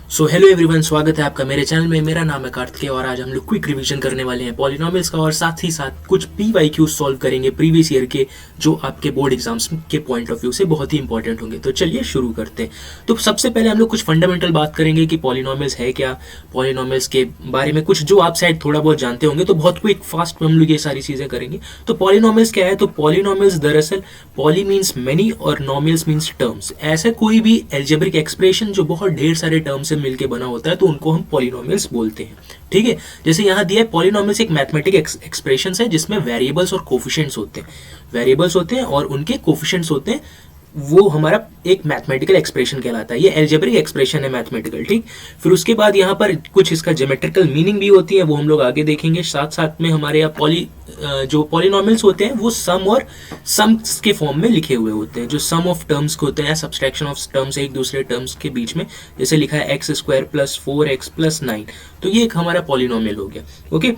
So hello everyone, स्वागत है आपका मेरे चैनल में। मेरा नाम है कार्तिकेय और आज हम लोग क्विक रिवीजन करने वाले हैं पॉलिनॉमियल्स का और साथ ही साथ कुछ पीवाईक्यूज सॉल्व करेंगे प्रीवियस ईयर के, जो आपके बोर्ड एग्जाम्स के पॉइंट ऑफ व्यू से बहुत ही इंपॉर्टेंट होंगे। तो चलिए शुरू करते हैं। तो सबसे पहले हम लोग कुछ फंडामेंटल बात करेंगे कि पॉलिनॉमियल्स है क्या, पॉलिनॉमियल्स के बारे में कुछ जो आप शायद थोड़ा बहुत जानते होंगे। तो बहुत क्विक फास्ट में हम लोग ये सारी चीज़ें करेंगे। तो पॉलिनॉमियल्स क्या है? तो पॉलिनॉमियल्स दरअसल पॉली मीन्स मैनी और नॉमियल्स मीन्स टर्म्स। ऐसा कोई भी एल्जेब्रिक एक्सप्रेशन जो बहुत ढेर सारे टर्म से मिलकर बना होता है तो उनको हम पॉलिनॉमियल्स बोलते हैं। ठीक है, जैसे यहाँ दिया है पॉलिनॉमियल्स एक मैथमेटिक एक्सप्रेशन है जिसमें वेरिएबल्स और कोफिशिएंट्स होते हैं। वेरिएबल्स होते हैं और उनके कोफिशिएंट्स होते हैं। वो हमारा एक मैथमेटिकल एक्सप्रेशन कहलाता है। ये एल्जेब्रिक एक्सप्रेशन है मैथमेटिकल। ठीक, फिर उसके बाद यहाँ पर कुछ इसका ज्योमेट्रिकल मीनिंग भी होती है, वो हम लोग आगे देखेंगे। साथ साथ में हमारे यहाँ जो पॉलिनॉमियल्स होते हैं वो सम और सम्स के फॉर्म में लिखे हुए होते हैं, जो सम ऑफ टर्म्स होते हैं, सब्सट्रैक्शन ऑफ टर्म्स एक दूसरे टर्म्स के बीच में। जैसे लिखा है x square plus 4x plus 9, तो ये एक हमारा पॉलिनॉमियल हो गया। ओके,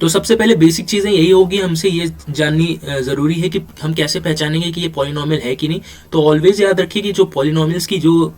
तो सबसे पहले बेसिक चीज़ें यही होगी, हमसे ये जाननी ज़रूरी है कि हम कैसे पहचानेंगे कि ये पॉलिनॉमियल है कि नहीं। तो ऑलवेज याद रखिए कि जो पॉलिनॉमियल्स की जो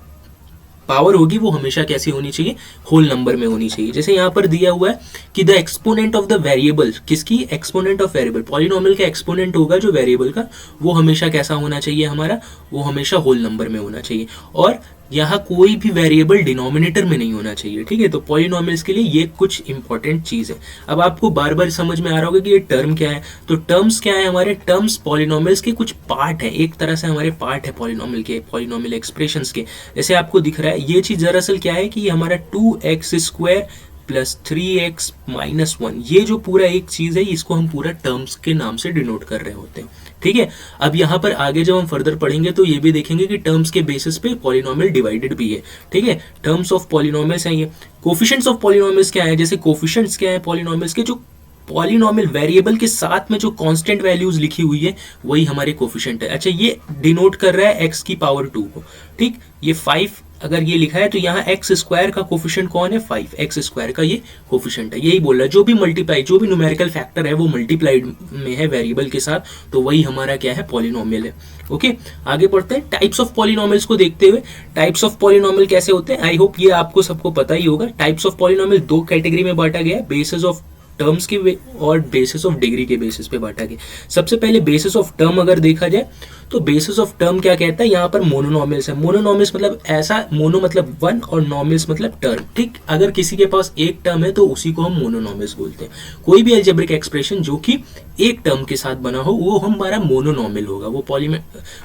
पावर होगी वो हमेशा कैसी होनी चाहिए? होल नंबर में होनी चाहिए। जैसे यहाँ पर दिया हुआ है कि the exponent of the variable, किसकी? Exponent of variable. पॉलिनॉमियल का एक्सपोनेंट होगा जो वेरिएबल का, वो हमेशा कैसा होना चाहिए हमारा? वो हमेशा होल नंबर में होना चाहिए। और यहाँ कोई भी वेरिएबल डिनोमिनेटर में नहीं होना चाहिए। ठीक है, तो पॉलिनॉमियल्स के लिए ये कुछ इंपॉर्टेंट चीज़ है। अब आपको बार बार समझ में आ रहा होगा कि ये टर्म क्या है। तो टर्म्स क्या है? हमारे टर्म्स पॉलिनॉमियल्स के कुछ पार्ट है, एक तरह से हमारे पार्ट है पॉलिनॉमियल के, पॉलिनॉमियल एक्सप्रेशंस के। जैसे आपको दिख रहा है ये चीज़ दरअसल क्या है कि ये हमारा 2x square plus 3x minus 1, ये जो पूरा एक चीज़ है इसको हम पूरा टर्म्स के नाम से डिनोट कर रहे होते हैं। ठीक है, अब यहाँ पर आगे जब हम फर्दर पढ़ेंगे तो ये भी देखेंगे कि टर्म्स के बेसिस पे पॉलिनॉमियल डिवाइडेड भी है। ठीक है, टर्म्स ऑफ पॉलिनॉमियल्स हैं ये। कोफिशिएंट्स ऑफ पॉलिनॉमियल्स क्या है? जैसे कोफिशिएंट्स क्या है पॉलिनॉमियल्स के? जो पॉलिनॉमियल वेरिएबल के साथ में जो कांस्टेंट वैल्यूज लिखी हुई है वही हमारे कोफिशिएंट है। अच्छा, ये डिनोट कर रहा है x की पावर 2 को। ठीक, ये 5 अगर ये लिखा है तो यहाँ एक्स स्क्वायर का कोफिशिएंट कौन है? 5। एक्स स्क्वायर का ये कोफिशिएंट है। यही बोल रहा है जो भी मल्टीप्लाई, जो भी न्यूमेरिकल फैक्टर है वो मल्टीप्लाइड में है वेरिएबल के साथ, तो वही हमारा क्या है? पॉलिनॉमियल है। ओके, आगे बढ़ते हैं। टाइप्स ऑफ पॉलिनॉमियल्स को देखते हुए, टाइप्स ऑफ पॉलिनॉमियल कैसे होते हैं आई होप ये आपको सबको पता ही होगा। टाइप्स ऑफ पॉलिनॉमियल दो कैटेगरी में बांटा गया है, बेसिस ऑफ टर्म्स की और बेसिस ऑफ डिग्री के बेसिस पे बांटा गया। सबसे पहले बेसिस ऑफ टर्म अगर देखा जाए तो बेसिस ऑफ टर्म क्या कहता है? यहाँ पर मोनोनॉमियल्स है। मोनोनॉमियल्स मतलब ऐसा, मोनो मतलब वन और नॉमियल्स मतलब टर्म। ठीक, अगर किसी के पास एक टर्म है तो उसी को हम मोनोनॉमियल्स बोलते हैं। कोई भी एल्जेब्रिक एक्सप्रेशन जो कि एक टर्म के साथ बना हो वो हमारा मोनोनॉमियल होगा, वो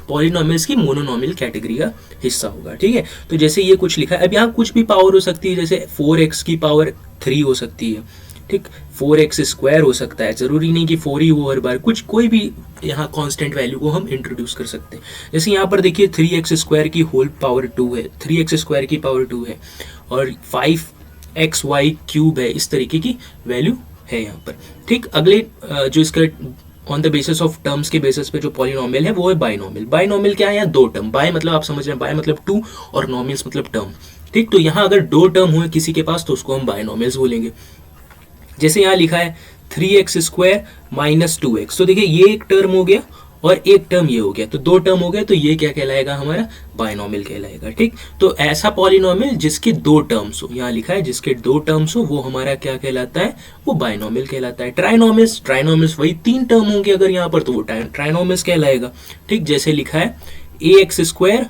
पॉलिनॉमियल्स की मोनोनॉमियल कैटेगरी का हिस्सा होगा। ठीक है, तो जैसे ये कुछ लिखा है, अब यहाँ कुछ भी पावर हो सकती है, जैसे 4x की पावर 3 हो सकती है। ठीक, 4x स्क्वायर हो सकता है, जरूरी नहीं कि 4 ही हो हर बार, कुछ कोई भी यहाँ कांस्टेंट वैल्यू को हम इंट्रोड्यूस कर सकते हैं। जैसे यहाँ पर देखिए 3x स्क्वायर की होल पावर 2 है, 3x स्क्वायर की पावर 2 है और 5xy क्यूब है, इस तरीके की वैल्यू है यहाँ पर। ठीक, अगले जो इसका on the basis of terms के बेसिस पे जो पॉलिनॉमियल है वो है बाइनॉमियल। बाइनॉमियल क्या है? यहाँ दो टर्म, बाय मतलब आप समझ रहे हैं, बाय मतलब 2 और नॉमियल्स मतलब टर्म। ठीक, तो यहाँ अगर दो टर्म हुए किसी के पास तो उसको हम बाइनॉमियल्स बोलेंगे। जैसे यहाँ लिखा है 3x स्क्वायर माइनस 2x, तो देखिए ये एक टर्म हो गया और एक टर्म ये हो गया, तो दो टर्म हो गए, तो ये क्या कहलाएगा? हमारा बाइनॉमियल कहलाएगा। ठीक, तो ऐसा पॉलिनॉमियल जिसके दो टर्म्स हो, यहाँ लिखा है जिसके दो टर्म्स हो वो हमारा क्या कहलाता है? वो बाइनॉमियल कहलाता है। ट्राइनॉमियल्स, ट्राइनॉमियल्स वही 3 टर्म होंगे अगर यहाँ पर, तो वो ट्राइनॉमियल्स कहलाएगा। ठीक, जैसे लिखा है ax square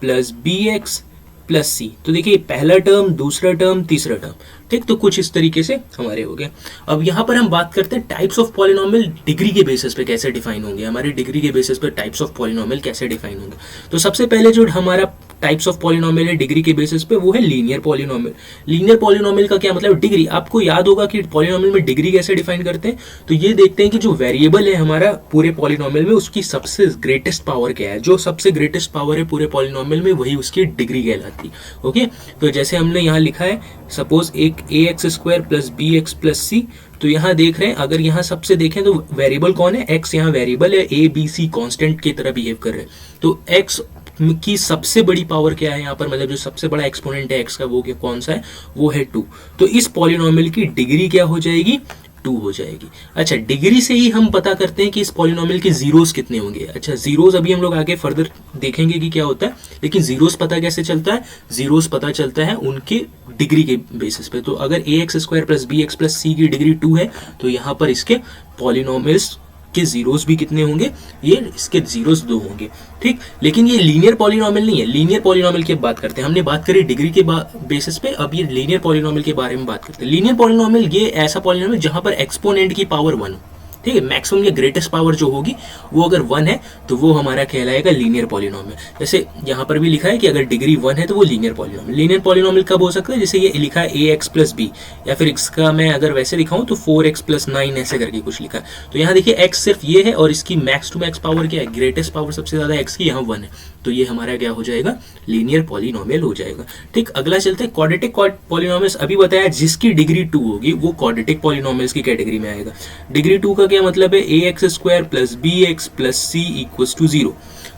plus bx plus c, तो देखिए पहला टर्म, दूसरा टर्म, तीसरा टर्म। ठीक, तो कुछ इस तरीके से हमारे हो गए। अब यहाँ पर हम बात करते हैं टाइप्स ऑफ पॉलिनॉमियल डिग्री के बेसिस पे कैसे डिफाइन होंगे, हमारे डिग्री के बेसिस पे टाइप्स ऑफ पॉलिनॉमियल कैसे डिफाइन होंगे। तो सबसे पहले जो हमारा टाइप्स ऑफ पॉलिनॉमियल है डिग्री के बेसिस पे वो है लीनियर पॉलिनॉमियल। लीनियर पॉलिनॉमियल का क्या मतलब? डिग्री। आपको याद होगा कि पॉलिनॉमियल में डिग्री कैसे डिफाइन करते हैं, तो ये देखते हैं कि जो वेरिएबल है हमारा पूरे पॉलिनॉमियल में उसकी सबसे ग्रेटेस्ट पावर क्या है। जो सबसे ग्रेटेस्ट पावर है पूरे पॉलिनॉमियल में वही उसकी डिग्री कहलाती है। ओके, तो जैसे हमने यहाँ लिखा है सपोज एक ax square plus bx plus c, तो यहाँ देख रहे हैं अगर यहाँ सबसे देखें तो वेरिएबल कौन है? x यहाँ वेरिएबल है, a b c कांस्टेंट की तरह बिहेव कर रहे हैं, तो x की सबसे बड़ी पावर क्या है यहाँ पर, मतलब जो सबसे बड़ा एक्सपोनेंट है x का वो क्या कौन सा है? वो है 2। तो इस पॉलिनॉमियल की डिग्री क्या हो जाएगी? 2 हो जाएगी। अच्छा, डिग्री से ही हम पता करते हैं कि इस पॉलिनोमियल के जीरोस कितने होंगे। अच्छा, जीरोस अभी हम लोग आगे फर्दर देखेंगे कि क्या होता है, लेकिन जीरोस पता कैसे चलता है, जीरोस पता चलता है उनके डिग्री के बेसिस पे। तो अगर ax² plus bx plus c की डिग्री 2 है तो यहाँ पर इसके पॉलिनोमियल्स के जीरोस भी कितने होंगे, ये इसके जीरोस 2 होंगे। ठीक, लेकिन ये लीनियर पॉलिनोमियल नहीं है। लीनियर पॉलिनोमियल की बात करते हैं, हमने बात करी डिग्री के बेसिस पे, अब ये लीनियर पॉलिनोमियल के बारे में बात करते हैं। लीनियर पॉलिनोमियल ये ऐसा पॉलिनोमियल जहां पर एक्सपोनेंट की पावर 1 हो। ठीक है, मैक्सिमम या ग्रेटेस्ट पावर जो होगी वो अगर 1 है तो वो हमारा कहलाएगा लीनियर पॉलिनोमियल। जैसे यहाँ पर भी लिखा है कि अगर डिग्री 1 है तो वो लीनियर पॉलिनोमियल। लीनियर पॉलिनोमियल कब हो सकता है, जैसे ये लिखा है ax प्लस बी, या फिर इसका मैं अगर वैसे दिखाऊं तो 4x प्लस 9 ऐसे करके कुछ लिखा है। तो यहाँ देखिए x सिर्फ ये है और इसकी मैक्स टू मैक्स पावर क्या है, ग्रेटेस्ट पावर सबसे ज्यादा x की यहाँ 1 है, तो ये हमारा क्या हो जाएगा, लीनियर पॉलिनोमियल हो जाएगा। ठीक, अगला चलते हैं क्वाड्रेटिक पॉलिनोमियल्स। अभी बताया जिसकी डिग्री 2 होगी वो क्वाड्रेटिक पॉलिनोमियल्स की कैटेगरी में आएगा। डिग्री 2 का क्या मतलब है, ax² plus bx plus c equals to 0।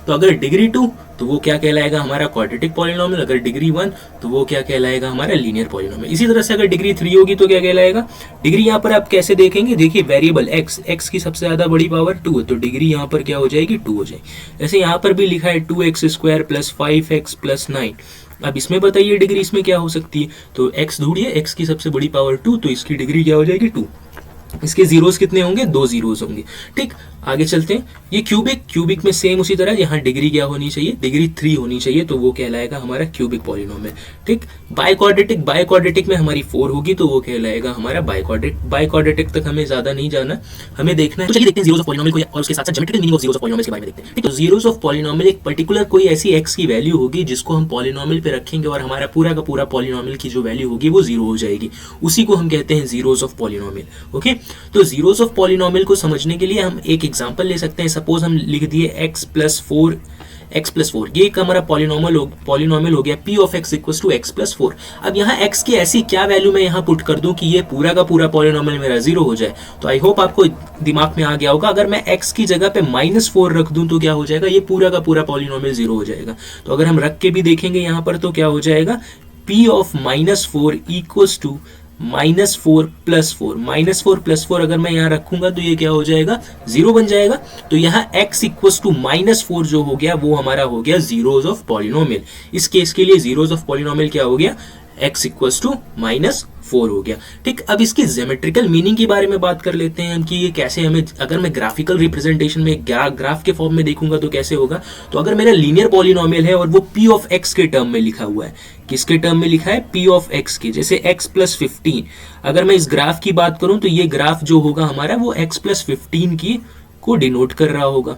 तो अगर डिग्री 2 तो वो क्या कहलाएगा, हमारा क्वाड्रेटिक पॉलिनोमियल। अगर डिग्री 1 तो वो क्या कहलाएगा, हमारा लीनियर पॉलिनोमियल। इसी तरह से अगर डिग्री 3 होगी तो क्या कहलाएगा, डिग्री यहाँ पर आप कैसे देखेंगे, देखिए वेरिएबल x की सबसे ज्यादा बड़ी पावर 2 है तो डिग्री यहाँ पर क्या हो जाएगी, 2 हो जाएगी। जैसे यहाँ पर भी लिखा है 2x² प्लस 5x प्लस 9। अब इसमें बताइए डिग्री इसमें क्या हो सकती है, तो x ढूंढिए, x की सबसे बड़ी पावर 2 तो इसकी डिग्री क्या हो जाएगी, 2। इसके जीरोस कितने होंगे, 2 जीरोस होंगे। ठीक, आगे चलते हैं। ये क्यूबिक में सेम उसी तरह यहाँ डिग्री क्या होनी चाहिए, डिग्री 3 होनी चाहिए, तो वो कहलाएगा हमारा क्यूबिक पॉलिनोमियल। ठीक, बाइक्वाड्रेटिक में हमारी 4 होगी तो वो कहलाएगा हमारा बाइक्वाड्रेटिक तक हमें ज्यादा नहीं जाना, हमें देखना है। तो चलिए देखते हैं जीरोस ऑफ पॉलिनोमियल को और उसके साथ साथ geometrical meaning of zeros of polynomial के बारे में देखते हैं। ठीक, तो जीरोस ऑफ पॉलिनोमियल एक पर्टिकुलर कोई ऐसी x की वैल्यू होगी जिसको हम पॉलिनोमियल पे रखेंगे और हमारा पूरा का पूरा पॉलिनोमियल की जो वैल्यू होगी वो 0 हो जाएगी, उसी को हम कहते हैं जीरोस ऑफ पॉलिनोमियल। ओके, तो जीरोस ऑफ पॉलिनोमियल को समझने के लिए हम एक एग्जांपल ले सकते हैं। सपोज हम लिख दिए x प्लस 4, ये एक हमारा पॉलिनोमियल हो गया p of x equals to x plus 4। अब यहाँ x की ऐसी क्या वैल्यू मैं यहाँ पुट कर दूं कि ये पूरा का पूरा पॉलिनोमियल मेरा 0 हो जाए। तो आई होप आपको दिमाग में आ गया होगा, अगर मैं x की जगह पे -4 रख दूं तो क्या हो जाएगा, ये पूरा का पूरा पॉलिनोमियल 0 हो जाएगा। तो अगर हम रख के भी देखेंगे यहाँ पर तो क्या हो जाएगा, p of -4 equals to -4 plus 4। -4 plus 4 अगर मैं यहाँ रखूंगा तो ये क्या हो जाएगा, 0 बन जाएगा। तो यहाँ x इक्वल्स टू -4 जो हो गया वो हमारा हो गया जीरोस ऑफ पॉलिनोमियल। इस केस के लिए जीरोस ऑफ पॉलिनोमियल क्या हो गया, x इक्वल्स टू -4 हो गया। ठीक, अब इसकी ज्योमेट्रिकल मीनिंग के बारे में बात कर लेते हैं हम कि ये कैसे हमें, अगर मैं ग्राफिकल रिप्रेजेंटेशन में ग्राफ के फॉर्म में देखूंगा तो कैसे होगा। तो अगर मेरा लीनियर पॉलिनोमियल है और वो p ऑफ x के टर्म में लिखा हुआ है, किसके टर्म में लिखा है, p ऑफ x के, जैसे x प्लस 15। अगर मैं इस ग्राफ की बात करूं तो ये ग्राफ जो होगा हमारा वो x प्लस 15 की को डिनोट कर रहा होगा।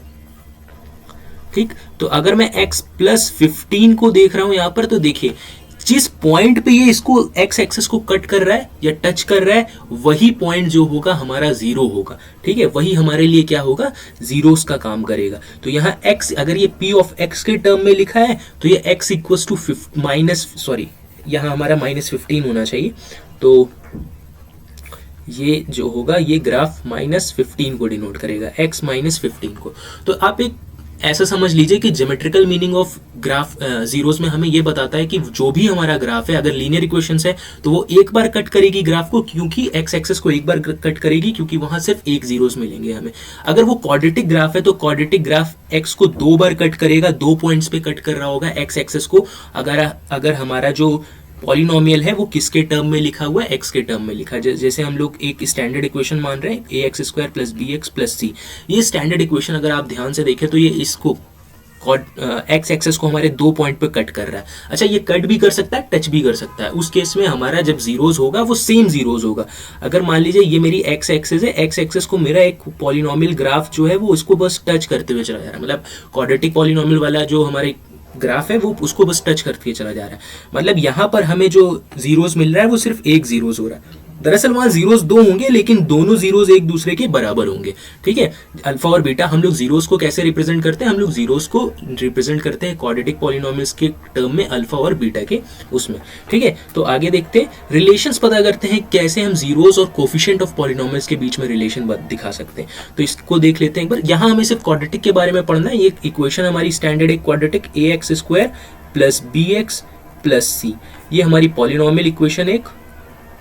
ठीक, तो अगर मैं x प्लस 15 को देख रहा हूं यहां पर, तो देखिए जिस पॉइंट पे ये इसको x एक्सिस को कट कर रहा है या टच कर रहा है वही पॉइंट जो होगा हमारा 0 होगा। ठीक है, वही हमारे लिए क्या होगा, जीरोस का काम करेगा। तो यहाँ x, अगर ये p ऑफ x के टर्म में लिखा है तो ये x इक्वल्स टू यहाँ हमारा -15 होना चाहिए। तो ये जो होगा ये ग्राफ -15 को डिनोट करेगा, x -15 को। तो आप एक ऐसा समझ लीजिए कि geometrical meaning of graph zeros में हमें ये बताता है कि जो भी हमारा ग्राफ है, अगर लीनियर इक्वेशंस है तो वो एक बार कट करेगी ग्राफ को, क्योंकि x एक्सिस को एक बार कट करेगी क्योंकि वहां सिर्फ एक जीरोस मिलेंगे हमें। अगर वो क्वाड्रेटिक ग्राफ है तो क्वाड्रेटिक ग्राफ x को 2 बार कट करेगा, 2 पॉइंट्स पे कट कर रहा होगा x एक्सिस को। अगर हमारा जो पॉलिनोमियल है वो किसके टर्म में लिखा हुआ है, x के टर्म में लिखा है। जैसे हम लोग एक स्टैंडर्ड इक्वेशन मान रहे हैं ax² plus bx plus c। ये स्टैंडर्ड इक्वेशन अगर आप ध्यान से देखें तो ये इसको x एक्सेस को हमारे 2 पॉइंट पे कट कर रहा है। अच्छा, ये कट भी कर सकता है, टच भी कर सकता है। उस केस में हमारा जब जीरोस होगा वो सेम जीरोस होगा। अगर मान लीजिए ये मेरी x एक्सेस है, x एक्सेस को मेरा एक पॉलिनोमियल ग्राफ जो है वो इसको बस टच करते हुए चला जा रहा है, मतलब क्वाड्रेटिक पॉलिनोमियल वाला जो हमारे ग्राफ है वो उसको बस टच करके चला जा रहा है। मतलब यहाँ पर हमें जो जीरोस मिल रहा है वो सिर्फ एक जीरोस हो रहा है। दरअसल वहां जीरोस 2 होंगे लेकिन दोनों जीरोस एक दूसरे के बराबर होंगे। ठीक है, अल्फा और बीटा, हम लोग जीरोस को कैसे रिप्रेजेंट करते हैं, हम लोग जीरोस को रिप्रेजेंट करते हैं क्वाड्रेटिक पॉलिनोमियल्स के टर्म में, अल्फा और बीटा के उसमें। ठीक है, तो आगे देखते हैं, रिलेशंस पता करते हैं कैसे हम जीरोस और कोफिशिएंट ऑफ पॉलिनोमियल्स के बीच में रिलेशन दिखा सकते हैं। तो इसको देख लेते हैं एक बार। यहाँ हमें सिर्फ क्वाड्रेटिक के बारे में पढ़ना है। ये इक्वेशन हमारी स्टैंडर्ड एक quadratic ax² plus bx plus c, ये हमारी पॉलिनोमियल इक्वेशन एक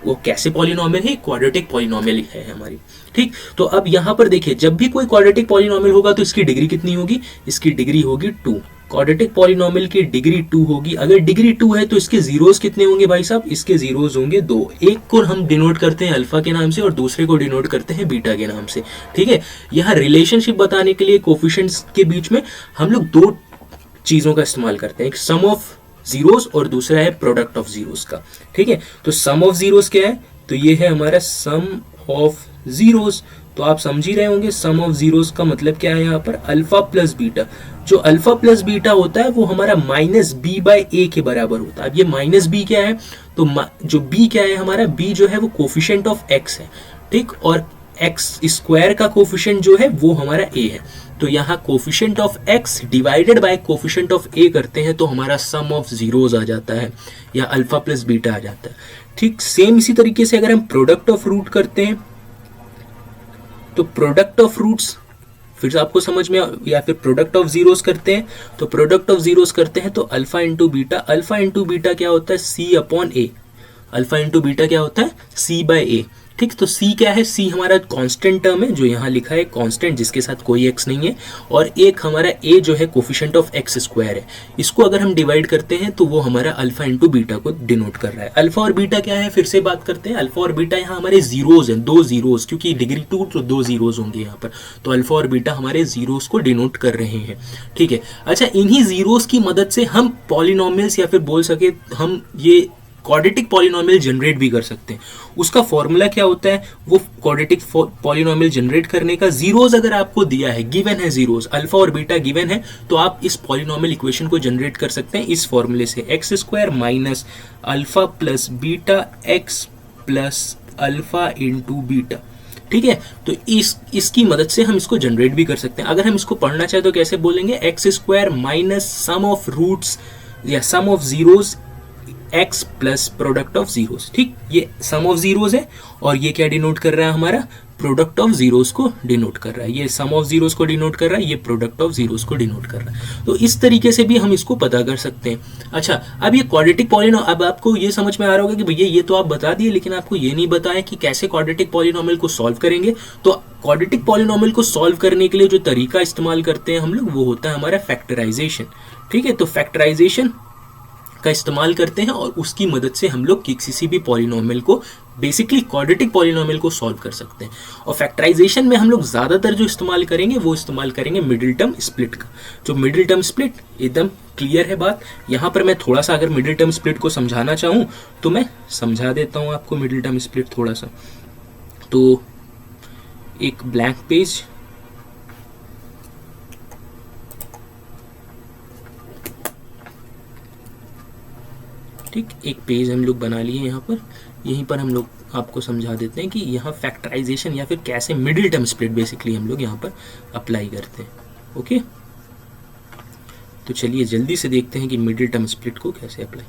वो कैसे पॉलिनोमियल है, क्वाड्रेटिक पॉलिनोमियल है हमारी। ठीक, तो अब यहाँ पर देखिए, जब भी कोई क्वाड्रेटिक पॉलिनोमियल होगा तो इसकी डिग्री कितनी होगी, इसकी डिग्री होगी 2। क्वाड्रेटिक पॉलिनोमियल की डिग्री 2 होगी। अगर डिग्री 2 है तो इसके जीरोस कितने होंगे भाई साहब, इसके जीरोस होंगे 2। एक को हम डिनोट करते हैं अल्फा के नाम से और दूसरे को डिनोट करते हैं बीटा के नाम से। ठीक है, यहाँ रिलेशनशिप बताने के लिए कोफिशिएंट्स के बीच में हम लोग दो चीजों का इस्तेमाल करते हैं, एक सम ऑफ जीरोस और दूसरा है प्रोडक्ट ऑफ जीरोस का। ठीक है, तो सम ऑफ जीरोस क्या है, तो ये है हमारा सम ऑफ जीरोस। तो आप समझ ही रहे होंगे सम ऑफ जीरोस का मतलब क्या है, यहाँ पर अल्फा प्लस बीटा। जो अल्फा प्लस बीटा होता है वो हमारा माइनस बी बाई ए के बराबर होता है। अब ये माइनस बी क्या है, तो जो बी क्या है हमारा, बी जो है वो कोफिशिएंट ऑफ एक्स है। ठीक, और एक्स स्क्वायर का कोफिशिएंट जो है वो हमारा ए है। तो यहाँ coefficient of x divided by coefficient of a करते हैं तो हमारा सम ऑफ जीरोस आ जाता है या अल्फा प्लस बीटा आ जाता है। ठीक, सेम इसी तरीके से अगर हम प्रोडक्ट ऑफ रूट करते हैं तो प्रोडक्ट ऑफ रूट्स फिर से आपको समझ में, या फिर प्रोडक्ट ऑफ जीरोस करते हैं तो प्रोडक्ट ऑफ जीरोस करते हैं तो alpha into beta, alpha into beta क्या होता है, सी अपॉन ए। अल्फा इंटू बीटा क्या होता है, सी बाय ए। ठीक, तो c क्या है, c हमारा कांस्टेंट टर्म है जो यहाँ लिखा है कांस्टेंट, जिसके साथ कोई x नहीं है, और एक हमारा a जो है कोफिशिएंट ऑफ x स्क्वायर है। इसको अगर हम डिवाइड करते हैं तो वो हमारा अल्फा इंटू बीटा को डिनोट कर रहा है। अल्फा और बीटा क्या है, फिर से बात करते हैं। अल्फा और बीटा यहाँ हमारे जीरोज हैं, 2 जीरोज, क्योंकि डिग्री 2 तो 2 जीरोज होंगे यहाँ पर, तो अल्फा और बीटा हमारे जीरोज को डिनोट कर रहे हैं। ठीक है, अच्छा, इन्हीं जीरोज की मदद से हम पॉलिनोमियल्स या फिर बोल सके हम ये क्वाड्रेटिक पॉलिनोमियल जनरेट भी कर सकते हैं। उसका फॉर्मूला क्या होता है, वो क्वाड्रेटिक पॉलिनोमियल जनरेट करने का, जीरोस अगर आपको दिया है, गिवन है जीरोस, अल्फा और बीटा गिवन है, तो आप इस पॉलिनोमियल इक्वेशन को जनरेट कर सकते हैं इस फॉर्मूले से, x square minus alpha plus beta x plus alpha into beta. ठीक है, तो इसकी मदद से हम इसको जनरेट भी कर सकते हैं। अगर हम इसको पढ़ना चाहे तो कैसे बोलेंगे, x square minus sum of roots या sum of zeros x plus product of zeros. ठीक, ये सम ऑफ जीरोस है और ये क्या डिनोट कर रहा है हमारा, प्रोडक्ट ऑफ जीरोस को डिनोट कर रहा है। ये सम ऑफ जीरोस को डिनोट कर रहा है, ये प्रोडक्ट ऑफ जीरोस को डिनोट कर रहा है। तो इस तरीके से भी हम इसको पता कर सकते हैं। अच्छा, अब ये क्वाड्रेटिक पॉलिनोमियल, अब आपको ये समझ में आ रहा होगा कि भैया ये तो आप बता दिए, लेकिन आपको ये नहीं बताया कि कैसे क्वाड्रेटिक पॉलिनोमियल को सॉल्व करेंगे। तो क्वाड्रेटिक पॉलिनोमियल को सॉल्व करने के लिए जो तरीका इस्तेमाल करते हैं हम लोग, वो होता है हमारा फैक्टराइजेशन। ठीक है, तो फैक्टराइजेशन का इस्तेमाल करते हैं और उसकी मदद से हम लोग किसी भी पॉलिनोमियल को, बेसिकली क्वाड्रेटिक पॉलिनोमियल को सॉल्व कर सकते हैं। और फैक्टराइजेशन में हम लोग ज़्यादातर जो इस्तेमाल करेंगे वो इस्तेमाल करेंगे मिडिल टर्म स्प्लिट का। जो मिडिल टर्म स्प्लिट, एकदम क्लियर है बात। यहाँ पर मैं थोड़ा सा अगर मिडिल टर्म स्प्लिट को समझाना चाहूँ तो मैं समझा देता हूँ आपको मिडिल टर्म स्प्लिट थोड़ा सा। तो एक ब्लैंक पेज, ठीक, एक पेज हम लोग बना लिए यहाँ पर। यहीं पर हम लोग आपको समझा देते हैं कि यहाँ फैक्टराइजेशन या फिर कैसे मिडिल टर्म स्प्लिट बेसिकली हम लोग यहाँ पर अप्लाई करते हैं। ओके, तो चलिए जल्दी से देखते हैं कि मिडिल टर्म स्प्लिट को कैसे अप्लाई।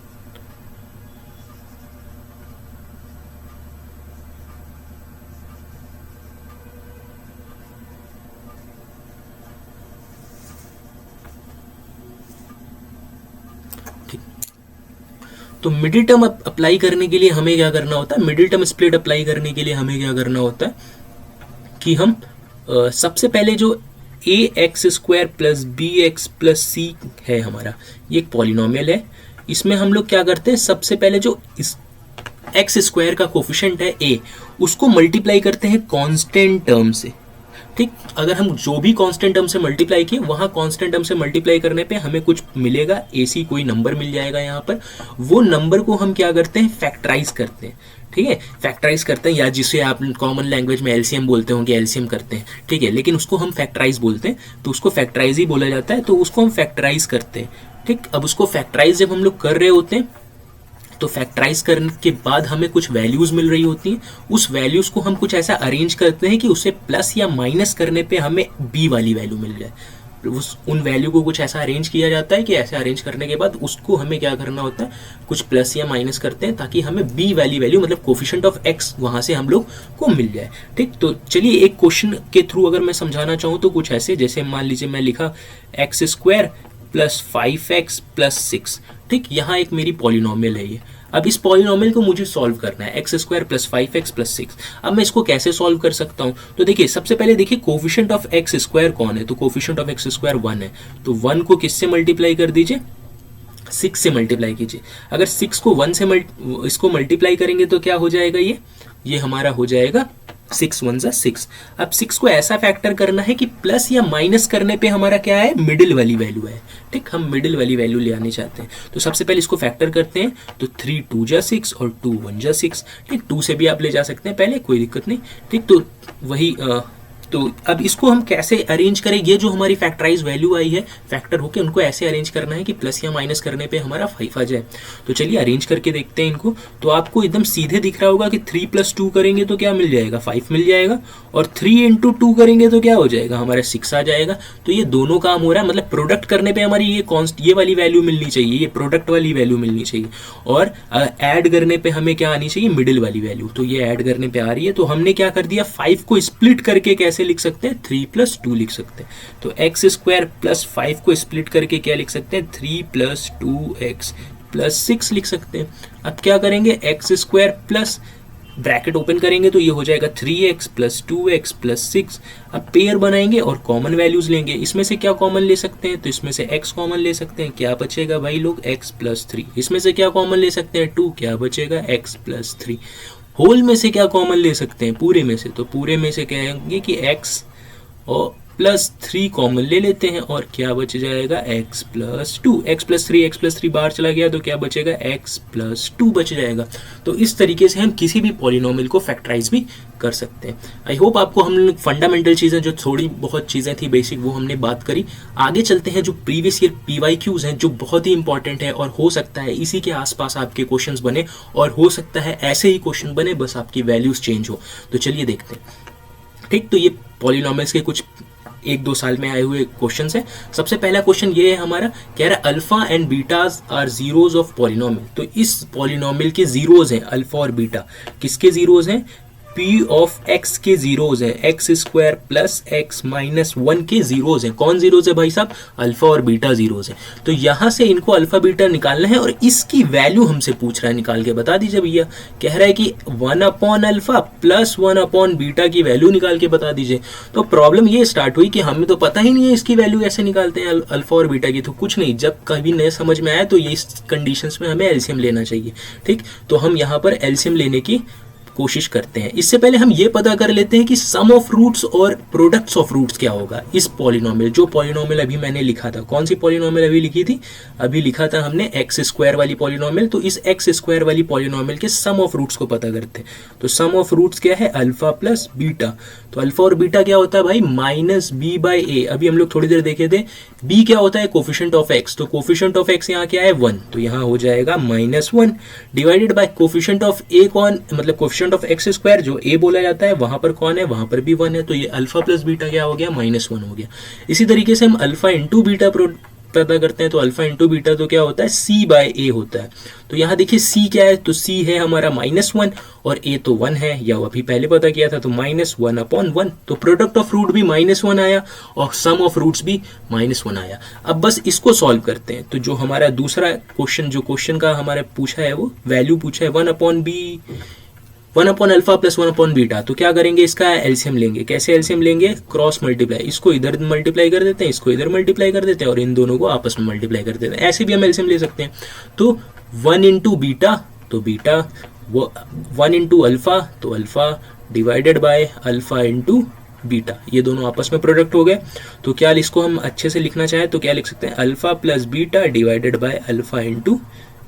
तो मिडिल टर्म अप्लाई करने के लिए हमें क्या करना होता है, मिडिल टर्म स्प्लिट अप्लाई करने के लिए हमें क्या करना होता है कि हम सबसे पहले जो a x square plus b x plus c है हमारा, ये एक पॉलिनोमियल है। इसमें हम लोग क्या करते हैं, सबसे पहले जो एक्स स्क्वायर का कोफिशिएंट है ए, उसको मल्टीप्लाई करते हैं कांस्टेंट टर्म से। ठीक, अगर हम जो भी कांस्टेंट टर्म से मल्टीप्लाई किए, वहां कांस्टेंट टर्म से मल्टीप्लाई करने पे हमें कुछ मिलेगा, एसी कोई नंबर मिल जाएगा यहाँ पर। वो नंबर को हम क्या करते हैं, फैक्टराइज करते हैं। ठीक है, फैक्टराइज करते हैं, या जिसे आप कॉमन लैंग्वेज में एलसीएम बोलते होंगे, एलसीएम करते हैं। ठीक है, लेकिन उसको हम फैक्टराइज बोलते हैं, तो उसको फैक्टराइज ही बोला जाता है, तो उसको हम फैक्टराइज करते हैं। ठीक, अब उसको फैक्टराइज जब हम लोग कर रहे होते हैं तो फैक्टराइज करने के बाद हमें कुछ वैल्यूज मिल रही होती हैं। उस वैल्यूज को हम कुछ ऐसा अरेंज करते हैं कि उसे प्लस या माइनस करने पे हमें बी वाली वैल्यू मिल जाए। उन वैल्यू को कुछ ऐसा अरेंज किया जाता है कि ऐसे अरेंज करने के बाद उसको हमें क्या करना होता है, कुछ प्लस या माइनस करते हैं ताकि हमें बी वाली वैल्यू, मतलब कोफिशिएंट ऑफ एक्स, वहां से हम लोग को मिल जाए। ठीक, तो चलिए एक क्वेश्चन के थ्रू अगर मैं समझाना चाहूँ तो कुछ ऐसे, जैसे मान लीजिए मैं लिखा x square plus 5x plus 6। ठीक, यहाँ एक मेरी पॉलिनोमियल है ये। अब इस पॉलिनोमियल को मुझे सॉल्व करना है, x square plus 5x plus 6। अब मैं इसको कैसे सॉल्व कर सकता हूँ? तो देखिए सबसे पहले देखिए कोफिशिएंट ऑफ एक्स स्क्वायर कौन है, तो कोफिशिएंट ऑफ एक्स स्क्वायर 1 है, तो 1 को किससे मल्टीप्लाई कर दीजिए, 6 से मल्टीप्लाई कीजिए। अगर 6 को 1 से इसको मल्टीप्लाई करेंगे तो क्या हो जाएगा, ये हमारा हो जाएगा 6 1 जा 6। अब 6 को ऐसा फैक्टर करना है कि प्लस या माइनस करने पे हमारा क्या है, मिडिल वाली वैल्यू है। ठीक, हम मिडिल वाली वैल्यू ले आनी चाहते हैं, तो सबसे पहले इसको फैक्टर करते हैं। तो 3 2 जा 6 और 2 1 जा 6। ठीक, 2 से भी आप ले जा सकते हैं पहले, कोई दिक्कत नहीं। ठीक, तो वही तो अब इसको हम कैसे अरेंज करें, ये जो हमारी फैक्टराइज वैल्यू आई है फैक्टर होके उनको ऐसे अरेंज करना है कि प्लस या माइनस करने पे हमारा 5 आ जाए। तो चलिए अरेंज करके देखते हैं इनको। तो आपको एकदम सीधे दिख रहा होगा कि 3 + 2 करेंगे तो क्या मिल जाएगा, 5 मिल जाएगा, और 3 × 2 करेंगे तो क्या हो जाएगा, हमारा 6 आ जाएगा। तो ये दोनों काम हो रहा है, मतलब प्रोडक्ट करने पे हमारी ये वाली वैल्यू मिलनी चाहिए, ये प्रोडक्ट वाली वैल्यू मिलनी चाहिए, और ऐड करने पे हमें क्या आनी चाहिए, मिडिल वाली वैल्यू। तो ये ऐड करने पे आ रही है, तो हमने क्या कर दिया, 5 को स्प्लिट करके कैसे लिख सकते हैं, 3 + 2 लिख सकते हैं। तो एक्स स्क्वायर प्लस 5 को स्प्लिट करके क्या लिख सकते हैं, 3 + 2x प्लस 6 लिख सकते हैं। अब क्या करेंगे, x square plus bracket open करेंगे तो ये हो जाएगा 3x + 2x + 6। अब पेयर बनाएंगे और कॉमन वैल्यूज लेंगे। इसमें से क्या कॉमन ले सकते हैं, तो इसमें से x कॉमन ले सकते हैं, क्या बचेगा भाई लोग, x + 3। इसमें से क्या कॉमन ले सकते हैं, 2, क्या बचेगा, x + 3। होल में से क्या कॉमन ले सकते हैं, पूरे में से, तो पूरे में से कहेंगे कि x और +3 कॉमन ले लेते हैं, और क्या बच जाएगा, x + 2। x + 3 बाहर चला गया तो क्या बचेगा, x + 2 बच जाएगा। तो इस तरीके से हम किसी भी पॉलिनोमियल को फैक्टराइज भी कर सकते हैं। आई होप आपको हम फंडामेंटल चीज़ें, जो थोड़ी बहुत चीज़ें थी बेसिक, वो हमने बात करी। आगे चलते हैं, जो प्रीवियस ईयर PYQs हैं जो बहुत ही इंपॉर्टेंट है, और हो सकता है इसी के आसपास आपके क्वेश्चंस बने, और हो सकता है ऐसे ही क्वेश्चन बने, बस आपकी वैल्यूज चेंज हो। तो चलिए देखते हैं। ठीक, तो ये पॉलिनोमियल्स के कुछ 1-2 साल में आए हुए क्वेश्चंस है। सबसे पहला क्वेश्चन ये है हमारा, कह रहा है alpha and betas are zeros of polynomial. तो इस पॉलिनोमियल के जीरोज हैं अल्फा और बीटा। किसके जीरोज हैं, P ऑफ x के जीरोज है, x square plus x minus 1 के जीरोज है। कौन जीरोज है भाई साहब, अल्फा और बीटा जीरोज है। तो यहां से इनको अल्फा बीटा निकालना है, और इसकी वैल्यू हमसे पूछ रहा है, निकाल के बता दीजिए भैया। कह रहा है कि 1/अल्फा प्लस 1/बीटा की वैल्यू निकाल के बता दीजिए। तो प्रॉब्लम ये स्टार्ट हुई कि हमें तो पता ही नहीं है इसकी वैल्यू कैसे निकालते हैं अल्फा और बीटा की। तो कुछ नहीं, जब कभी नए समझ में आया तो ये इस कंडीशंस में हमें एलसीएम लेना चाहिए। ठीक, तो हम यहाँ पर एलसीएम लेने की कोशिश करते हैं। इससे पहले हम ये पता कर लेते हैं कि सम ऑफ रूट्स और प्रोडक्ट्स ऑफ रूट्स क्या होगा इस पॉलिनोमियल। जो पॉलिनोमियल अभी मैंने लिखा था, कौन सी पॉलिनोमियल अभी लिखी थी, अभी लिखा था हमने एक्स स्क्वायर वाली पॉलिनोमियल। तो इस एक्स स्क्वायर वाली पॉलिनोमियल के सम ऑफ रूट्स को पता करते हैं। तो सम ऑफ रूट्स क्या है, अल्फा प्लस बीटा। तो अल्फा और बीटा क्या होता है भाई, -b/a। अभी हम लोग थोड़ी देर देखे थे। b क्या होता है, कोफिशिएंट ऑफ x। तो कोफिशिएंट ऑफ x यहाँ क्या है, 1, तो यहाँ हो जाएगा -1 divided by coefficient of a। कौन, मतलब कोफिशिएंट ऑफ x स्क्वायर जो a बोला जाता है, वहां पर कौन है, वहां पर भी 1 है। तो ये अल्फा प्लस बीटा क्या हो गया, -1 हो गया। इसी तरीके से हम अल्फा इंटू बीटा पता करते हैं। तो अल्फा इंटू बीटा तो क्या होता है, c/a होता है। तो यहाँ देखिए c क्या है, तो c है हमारा -1 और a तो 1 है, या अभी पहले पता किया था, तो -1/1। तो प्रोडक्ट ऑफ रूट भी -1 आया और सम ऑफ रूट्स भी -1 आया। अब बस इसको सॉल्व करते हैं। तो जो हमारा दूसरा क्वेश्चन, जो क्वेश्चन का हमारे पूछा है, वो वैल्यू पूछा है 1/अल्फा प्लस 1/बीटा। तो क्या करेंगे, इसका एलसीएम लेंगे। कैसे एलसीएम लेंगे, क्रॉस मल्टीप्लाई। इसको इधर मल्टीप्लाई कर देते हैं, इसको इधर मल्टीप्लाई कर देते हैं, और इन दोनों को आपस में मल्टीप्लाई कर देते हैं। ऐसे भी हम एलसीएम ले सकते हैं। तो 1 × बीटा, तो बीटा, 1 × अल्फा, तो alpha divided by alpha into beta. ये दोनों आपस में प्रोडक्ट हो गए। तो क्या इसको हम अच्छे से लिखना चाहें तो क्या लिख सकते हैं, alpha plus beta divided by alpha into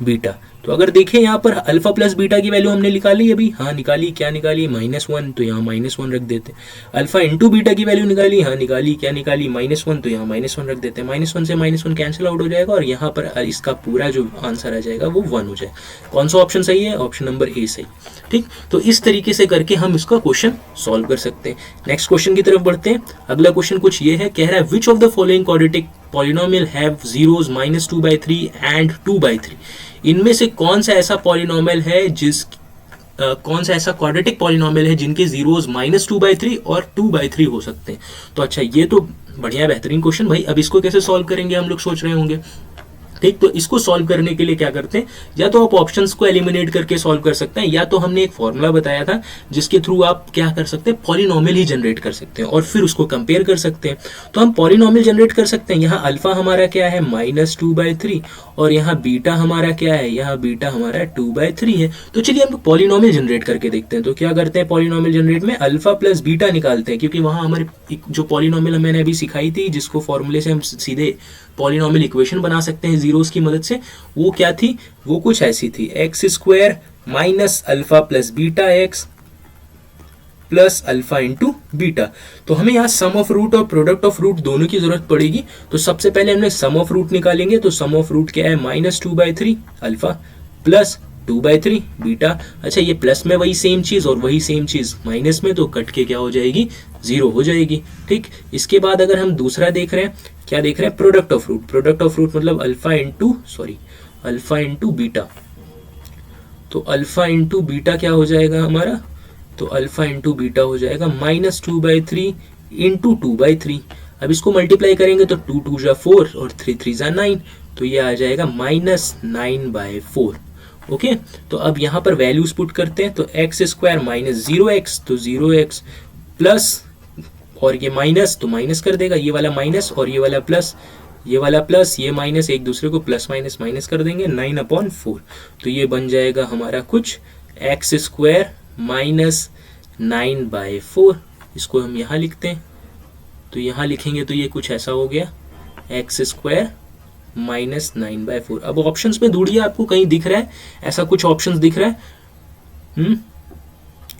beta. तो अगर देखें यहाँ पर अल्फा प्लस बीटा की वैल्यू हमने निकाली अभी, हाँ निकाली। क्या निकाली, -1, तो यहाँ -1 रख देते। अल्फा इंटू बीटा की वैल्यू निकाली, हाँ निकाली। क्या निकाली, -1, तो यहाँ -1 रख देते हैं। -1 से -1 कैंसिल आउट हो जाएगा, और यहाँ पर इसका पूरा जो आंसर आ जाएगा वो 1 हो जाएगा। कौन सा ऑप्शन सही है, ऑप्शन नंबर ए सही। ठीक, तो इस तरीके से करके हम इसका क्वेश्चन सॉल्व कर सकते हैं। नेक्स्ट क्वेश्चन की तरफ बढ़ते हैं। अगला क्वेश्चन कुछ ये है, कह रहा है which of the following quadratic polynomial have zeros -2/3 and 2/3। इनमें से कौन सा ऐसा पॉलिनोमियल है कौन सा ऐसा क्वाड्रेटिक पॉलिनोमियल है जिनके जीरोज -2/3 और 2/3 हो सकते हैं। तो अच्छा, ये तो बढ़िया बेहतरीन क्वेश्चन भाई। अब इसको कैसे सॉल्व करेंगे हम लोग सोच रहे होंगे। ठीक, तो इसको सॉल्व करने के लिए क्या करते हैं, या तो आप ऑप्शंस को एलिमिनेट करके सॉल्व कर सकते हैं, या तो हमने एक फॉर्मूला बताया था जिसके थ्रू आप क्या कर सकते हैं, पॉलिनोमियल ही जनरेट कर सकते हैं और फिर उसको कंपेयर कर सकते हैं। तो हम पॉलिनोमियल जनरेट कर सकते हैं। यहाँ अल्फा हमारा क्या है -2/3 और यहाँ बीटा हमारा क्या है, यहाँ बीटा हमारा 2/3 है। तो चलिए हम पॉलिनोमियल जनरेट करके देखते हैं। तो क्या करते हैं, पॉलिनोमियल जनरेट में अल्फा प्लस बीटा निकालते हैं, क्योंकि वहाँ हमारे जो पॉलिनोमियल मैंने अभी सिखाई थी जिसको फॉर्मूले से हम सीधे पॉलिनोमियल इक्वेशन बना सकते हैं जीरोस की मदद से, वो क्या थी, वो कुछ ऐसी थी, x² minus alpha plus beta x plus alpha into beta. तो हमें यहाँ सम ऑफ रूट और प्रोडक्ट ऑफ रूट दोनों की जरूरत पड़ेगी। तो सबसे पहले हमने सम ऑफ रूट निकालेंगे। तो सम ऑफ रूट क्या है, -2/3 अल्फा प्लस 2/3 बीटा। अच्छा, ये प्लस में वही सेम चीज और वही सेम चीज माइनस में, तो कट के क्या हो जाएगी, 0 हो जाएगी। ठीक, इसके बाद अगर हम दूसरा देख रहे हैं, क्या देख रहे हैं, product of root. Product of root मतलब अल्फा इंटू बीटा। तो अल्फा इंटू बीटा क्या हो जाएगा हमारा, तो अल्फा इंटू बीटा हो जाएगा -2/3 इंटू 2/3। अब इसको मल्टीप्लाई करेंगे तो 2 2 जा 4 और 3 3 जा 9, तो ये आ जाएगा -9/4। ओके, तो अब यहाँ पर वैल्यूज पुट करते हैं। तो x² माइनस 0x, तो 0x प्लस, और ये माइनस तो माइनस कर देगा, ये वाला माइनस और ये वाला प्लस, ये वाला प्लस, ये माइनस, एक दूसरे को प्लस माइनस माइनस कर देंगे, 9/4। तो ये बन जाएगा हमारा कुछ x² माइनस 9/4। इसको हम यहाँ लिखते हैं। तो यहाँ लिखेंगे तो ये कुछ ऐसा हो गया, x² माइनस 9/4। अब ऑप्शंस में ढूंढिए, आपको कहीं दिख रहा है ऐसा कुछ ऑप्शंस दिख रहा है,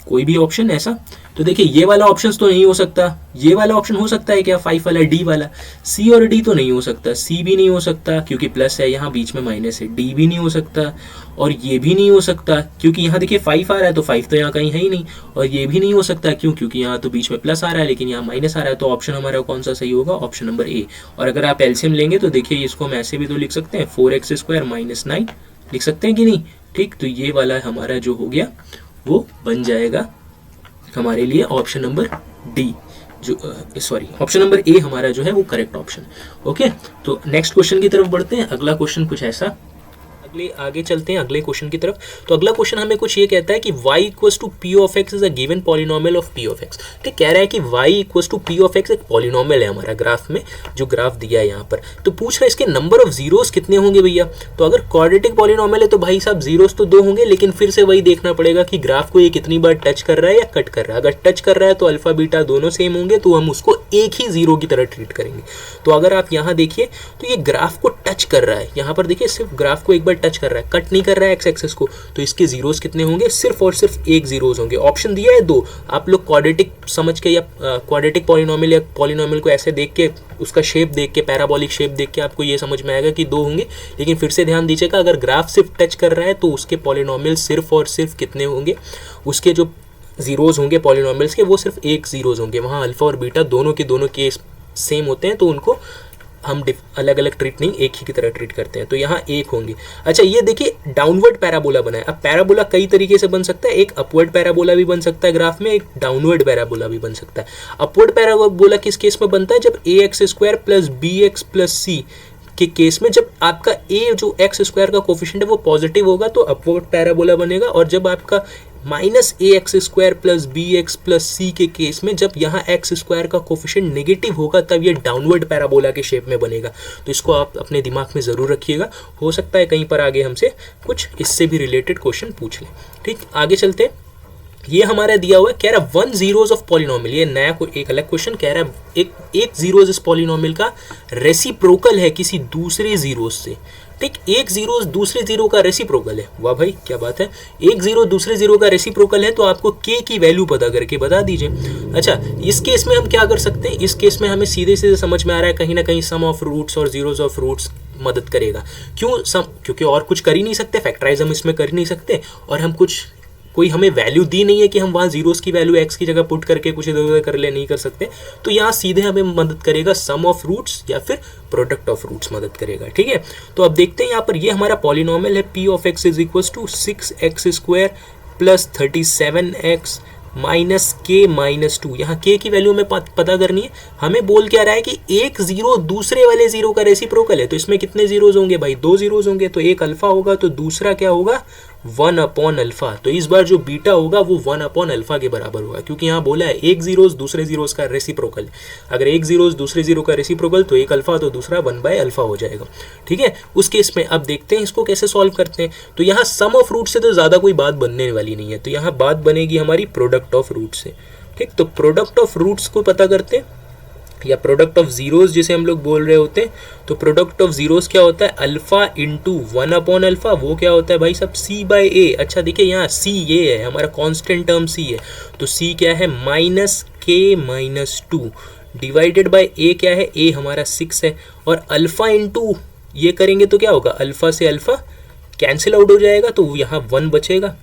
कोई भी ऑप्शन ऐसा? तो देखिए ये वाला ऑप्शन तो नहीं हो सकता, ये वाला ऑप्शन हो सकता है क्या, 5 वाला, डी वाला। सी और डी तो नहीं हो सकता, सी भी नहीं हो सकता क्योंकि प्लस है, यहाँ बीच में माइनस है। डी भी नहीं हो सकता, और ये भी नहीं हो सकता क्योंकि यहाँ देखिए 5 आ रहा है, तो 5 तो यहाँ कहीं है ही नहीं। और ये भी नहीं हो सकता, क्यों, क्योंकि यहाँ तो बीच में प्लस आ रहा है लेकिन यहाँ माइनस आ रहा है। तो ऑप्शन हमारा कौन सा सही होगा, ऑप्शन नंबर ए। और अगर आप एलसीएम लेंगे तो देखिए इसको हम ऐसे भी तो लिख सकते हैं, 4x² माइनस 9 लिख सकते हैं कि नहीं। ठीक, तो ये वाला हमारा जो हो गया वो बन जाएगा हमारे लिए ऑप्शन नंबर डी, जो सॉरी ऑप्शन नंबर ए हमारा जो है वो करेक्ट ऑप्शन। ओके, तो नेक्स्ट क्वेश्चन की तरफ बढ़ते हैं। अगला क्वेश्चन कुछ ऐसा, आगे चलते हैं अगले क्वेश्चन की तरफ। तो अगला क्वेश्चन हमें कुछ ये कहता है कि y equals to p of x is a given polynomial of p of x। ठीक, कह रहा है कि y equals to p of x एक पॉलिनोमियल है हमारा ग्राफ में, जो ग्राफ दिया है यहाँ पर। तो पूछ रहा है इसके नंबर ऑफ जीरोस कितने होंगे भैया। तो अगर क्वाड्रेटिक पॉलिनोमियल है तो भाई साहब जीरोस तो 2 होंगे, लेकिन फिर से वही देखना पड़ेगा कि ग्राफ को ये कितनी बार टच कर रहा है या कट कर रहा है। अगर टच कर रहा है तो अल्फा बीटा दोनों सेम होंगे, तो हम उसको एक ही जीरो की तरह ट्रीट करेंगे। तो अगर आप यहाँ देखिए तो ये ग्राफ को टच कर रहा है, यहाँ पर देखिए सिर्फ ग्राफ को एक बार टच कर रहा है, कट नहीं कर रहा है एक्स एक्सिस को, तो इसके जीरोस कितने होंगे, सिर्फ और सिर्फ एक जीरोस होंगे। ऑप्शन दिया है 2, आप लोग क्वाड्रेटिक समझ के या क्वाड्रेटिक पॉलिनोमियल या पॉलिनोमियल को ऐसे देख के, उसका शेप देख के, पैराबोलिक शेप देख के आपको ये समझ में आएगा कि 2 होंगे। लेकिन फिर से ध्यान दीजिएगा, अगर ग्राफ सिर्फ टच कर रहा है तो उसके पॉलिनोमियल सिर्फ और सिर्फ कितने होंगे, उसके जो जीरोस होंगे पॉलिनोमियल्स के वो सिर्फ एक जीरोस होंगे। वहाँ अल्फा और बीटा दोनों के केस सेम होते हैं, तो उनको हम अलग अलग ट्रीट नहीं, एक ही की तरह ट्रीट करते हैं। तो यहाँ एक होंगे। अच्छा, ये देखिए डाउनवर्ड पैराबोला बना है। अब पैराबोला कई तरीके से बन सकता है, एक अपवर्ड पैराबोला भी बन सकता है ग्राफ में, एक डाउनवर्ड पैराबोला भी बन सकता है। अपवर्ड पैराबोला किस केस में बनता है, जब ax² plus bx plus c के केस में, जब आपका a जो x² का कोफिशिएंट है वो पॉजिटिव होगा तो अपवर्ड पैराबोला बनेगा, और जब आपका -ax² plus bx plus c के केस में, जब यहाँ x² का कोफिशिएंट नेगेटिव होगा तब ये डाउनवर्ड पैराबोला के शेप में बनेगा। तो इसको आप अपने दिमाग में ज़रूर रखिएगा, हो सकता है कहीं पर आगे हमसे कुछ इससे भी रिलेटेड क्वेश्चन पूछ लें। ठीक, आगे चलते हैं। ये हमारा दिया हुआ है, कह रहा है 1 जीरोस ऑफ पॉलिनोमियल, ये नया एक अलग क्वेश्चन कह रहा है, एक जीरोस इस पॉलिनोमियल का रेसिप्रोकल है किसी दूसरे जीरोस से। ठीक, एक जीरो दूसरे जीरो का रेसिप्रोकल है, वाह भाई क्या बात है, एक जीरो दूसरे जीरो का रेसिप्रोकल है, तो आपको k की वैल्यू पता करके बता दीजिए। अच्छा, इस केस में हम क्या कर सकते हैं, इस केस में हमें सीधे सीधे समझ में आ रहा है कहीं ना कहीं सम ऑफ रूट्स और जीरोस ऑफ रूट्स मदद करेगा। क्योंकि और कुछ कर ही नहीं सकते, फैक्टराइज हम इसमें कर ही नहीं सकते, और हम कोई हमें वैल्यू दी नहीं है कि हम वहाँ जीरोस की वैल्यू x की जगह पुट करके कुछ इधर उधर कर ले, नहीं कर सकते। तो यहाँ सीधे हमें मदद करेगा सम ऑफ रूट्स या फिर प्रोडक्ट ऑफ रूट्स मदद करेगा। ठीक है, तो अब देखते हैं यहाँ पर, ये हमारा पॉलिनोमियल है p of x is equal to 6x² plus 37x minus k minus two. यहाँ के की वैल्यू हमें पता करनी है। हमें बोल क्या रहा है कि एक जीरो दूसरे वाले जीरो का रेसिप्रोकल है, तो इसमें कितने जीरोज होंगे भाई, दो जीरोज होंगे, तो एक अल्फा होगा तो दूसरा क्या होगा, वन अपॉन अल्फा। तो इस बार जो बीटा होगा वो वन अपॉन अल्फा के बराबर होगा, क्योंकि यहाँ बोला है एक जीरोज दूसरे जीरोज का रेसिप्रोकल। अगर एक जीरोज दूसरे जीरो का रेसिप्रोकल तो एक अल्फा तो दूसरा वन बाय अल्फा हो जाएगा। ठीक है, उस केस में अब देखते हैं इसको कैसे सॉल्व करते हैं। तो यहाँ सम ऑफ रूट से तो ज़्यादा कोई बात बनने वाली नहीं है, तो यहाँ बात बनेगी हमारी प्रोडक्ट ऑफ रूट से। ठीक, तो प्रोडक्ट ऑफ रूट्स को पता करते हैं, या प्रोडक्ट ऑफ जीरोस जिसे हम लोग बोल रहे होते हैं। तो प्रोडक्ट ऑफ जीरोस क्या होता है, alpha into one upon alpha, वो क्या होता है भाई साहब, सी बाय ए। अच्छा देखिए यहाँ सी ये है हमारा कांस्टेंट टर्म सी है, तो सी क्या है minus k minus two divided by ए क्या है, ए हमारा 6 है, और अल्फा इंटू ये करेंगे तो क्या होगा, अल्फा से अल्फा कैंसिल आउट हो जाएगा, तो यहाँ 1 बचेगा।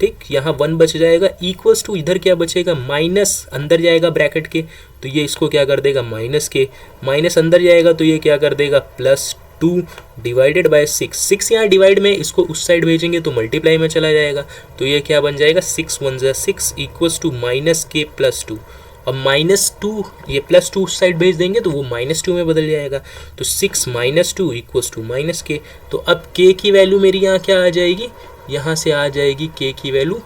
ठीक, यहाँ 1 बच जाएगा, इक्वल्स टू इधर क्या बचेगा, माइनस अंदर जाएगा ब्रैकेट के, तो ये इसको क्या कर देगा माइनस के, माइनस अंदर जाएगा तो ये क्या कर देगा प्लस 2 डिवाइडेड बाय 6 यहाँ डिवाइड में, इसको उस साइड भेजेंगे तो मल्टीप्लाई में चला जाएगा, तो ये क्या बन जाएगा 6 1 जा 6 इक्वल्स टू माइनस के प्लस 2। अब माइनस 2 ये प्लस 2 उस साइड भेज देंगे तो वो माइनस 2 में बदल जाएगा, तो 6 माइनस 2 इक्वल्स टू माइनस के। तो अब के की वैल्यू मेरी यहाँ क्या आ जाएगी, यहाँ से आ जाएगी के की वैल्यू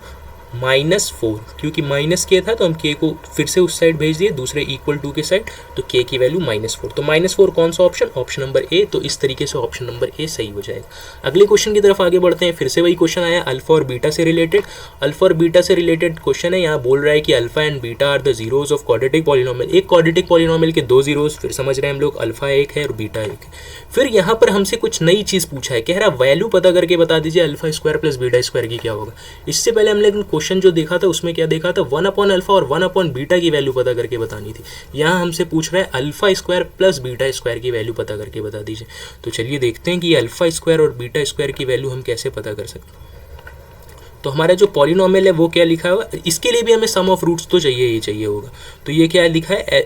-4, क्योंकि माइनस के था तो हम के को फिर से उस साइड भेज दिए दूसरे इक्वल टू के साइड, तो के की वैल्यू -4। तो -4 कौन सा ऑप्शन, ऑप्शन नंबर ए। तो इस तरीके से ऑप्शन नंबर ए सही हो जाएगा। अगले क्वेश्चन की तरफ आगे बढ़ते हैं। फिर से वही क्वेश्चन आया अल्फा और बीटा से रिलेटेड। अल्फा और बीटा से रिलेटेड क्वेश्चन है। यहाँ बोल रहा है कि alpha and beta are the zeros of quadratic polynomial. एक क्वाड्रेटिक पॉलिनोमियल के दो जीरोज, फिर समझ रहे हैं हम लोग, अल्फा एक है और बीटा एक है। फिर यहाँ पर हमसे कुछ नई चीज़ पूछा है, कह रहा वैल्यू पता करके बता दीजिए alpha square plus beta square की क्या होगा। इससे पहले हमने क्वेश्चन जो देखा था उसमें क्या देखा था, 1 अपॉन अल्फा और 1 अपॉन बीटा की वैल्यू पता करके बतानी थी। यहाँ हमसे पूछ रहा है alpha square plus beta square की वैल्यू पता करके बता दीजिए। तो चलिए देखते हैं कि अल्फा स्क्वायर और बीटा स्क्वायर की वैल्यू हम कैसे पता कर सकते हैं। तो हमारा जो पॉलिनोमियल है वो क्या लिखा हुआ, इसके लिए भी हमें सम ऑफ रूट्स तो चाहिए ही चाहिए होगा। तो ये क्या लिखा है,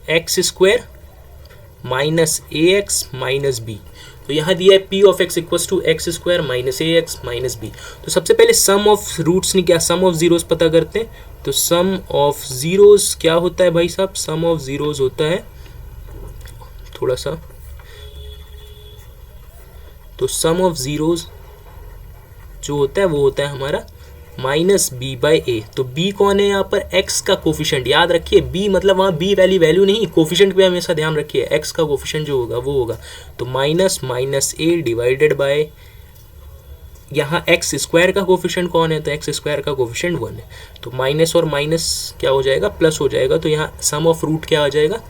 x square minus a x minus b. तो यहाँ दिया है p of x equals to x square minus a x minus b. तो सबसे पहले सम ऑफ रूट्स नहीं क्या, सम ऑफ जीरोस पता करते हैं। तो सम ऑफ जीरोस क्या होता है भाई साहब, सम ऑफ जीरोस होता है थोड़ा सा, तो सम ऑफ जीरोस जो होता है वो होता है हमारा माइनस बी बाई ए। तो बी कौन है यहाँ पर, एक्स का कोफिशिएंट। याद रखिए बी मतलब वहाँ बी वाली वैल्यू नहीं, कोफिशिएंट पे हमेशा ध्यान रखिए, एक्स का कोफिशिएंट जो होगा वो होगा तो माइनस ए डिवाइडेड बाय, यहाँ एक्स स्क्वायर का कोफिशिएंट कौन है, तो एक्स स्क्वायर का कोफिशिएंट 1 है। तो माइनस और माइनस क्या हो जाएगा, प्लस हो जाएगा। तो यहाँ सम ऑफ रूट क्या आ जाएगा,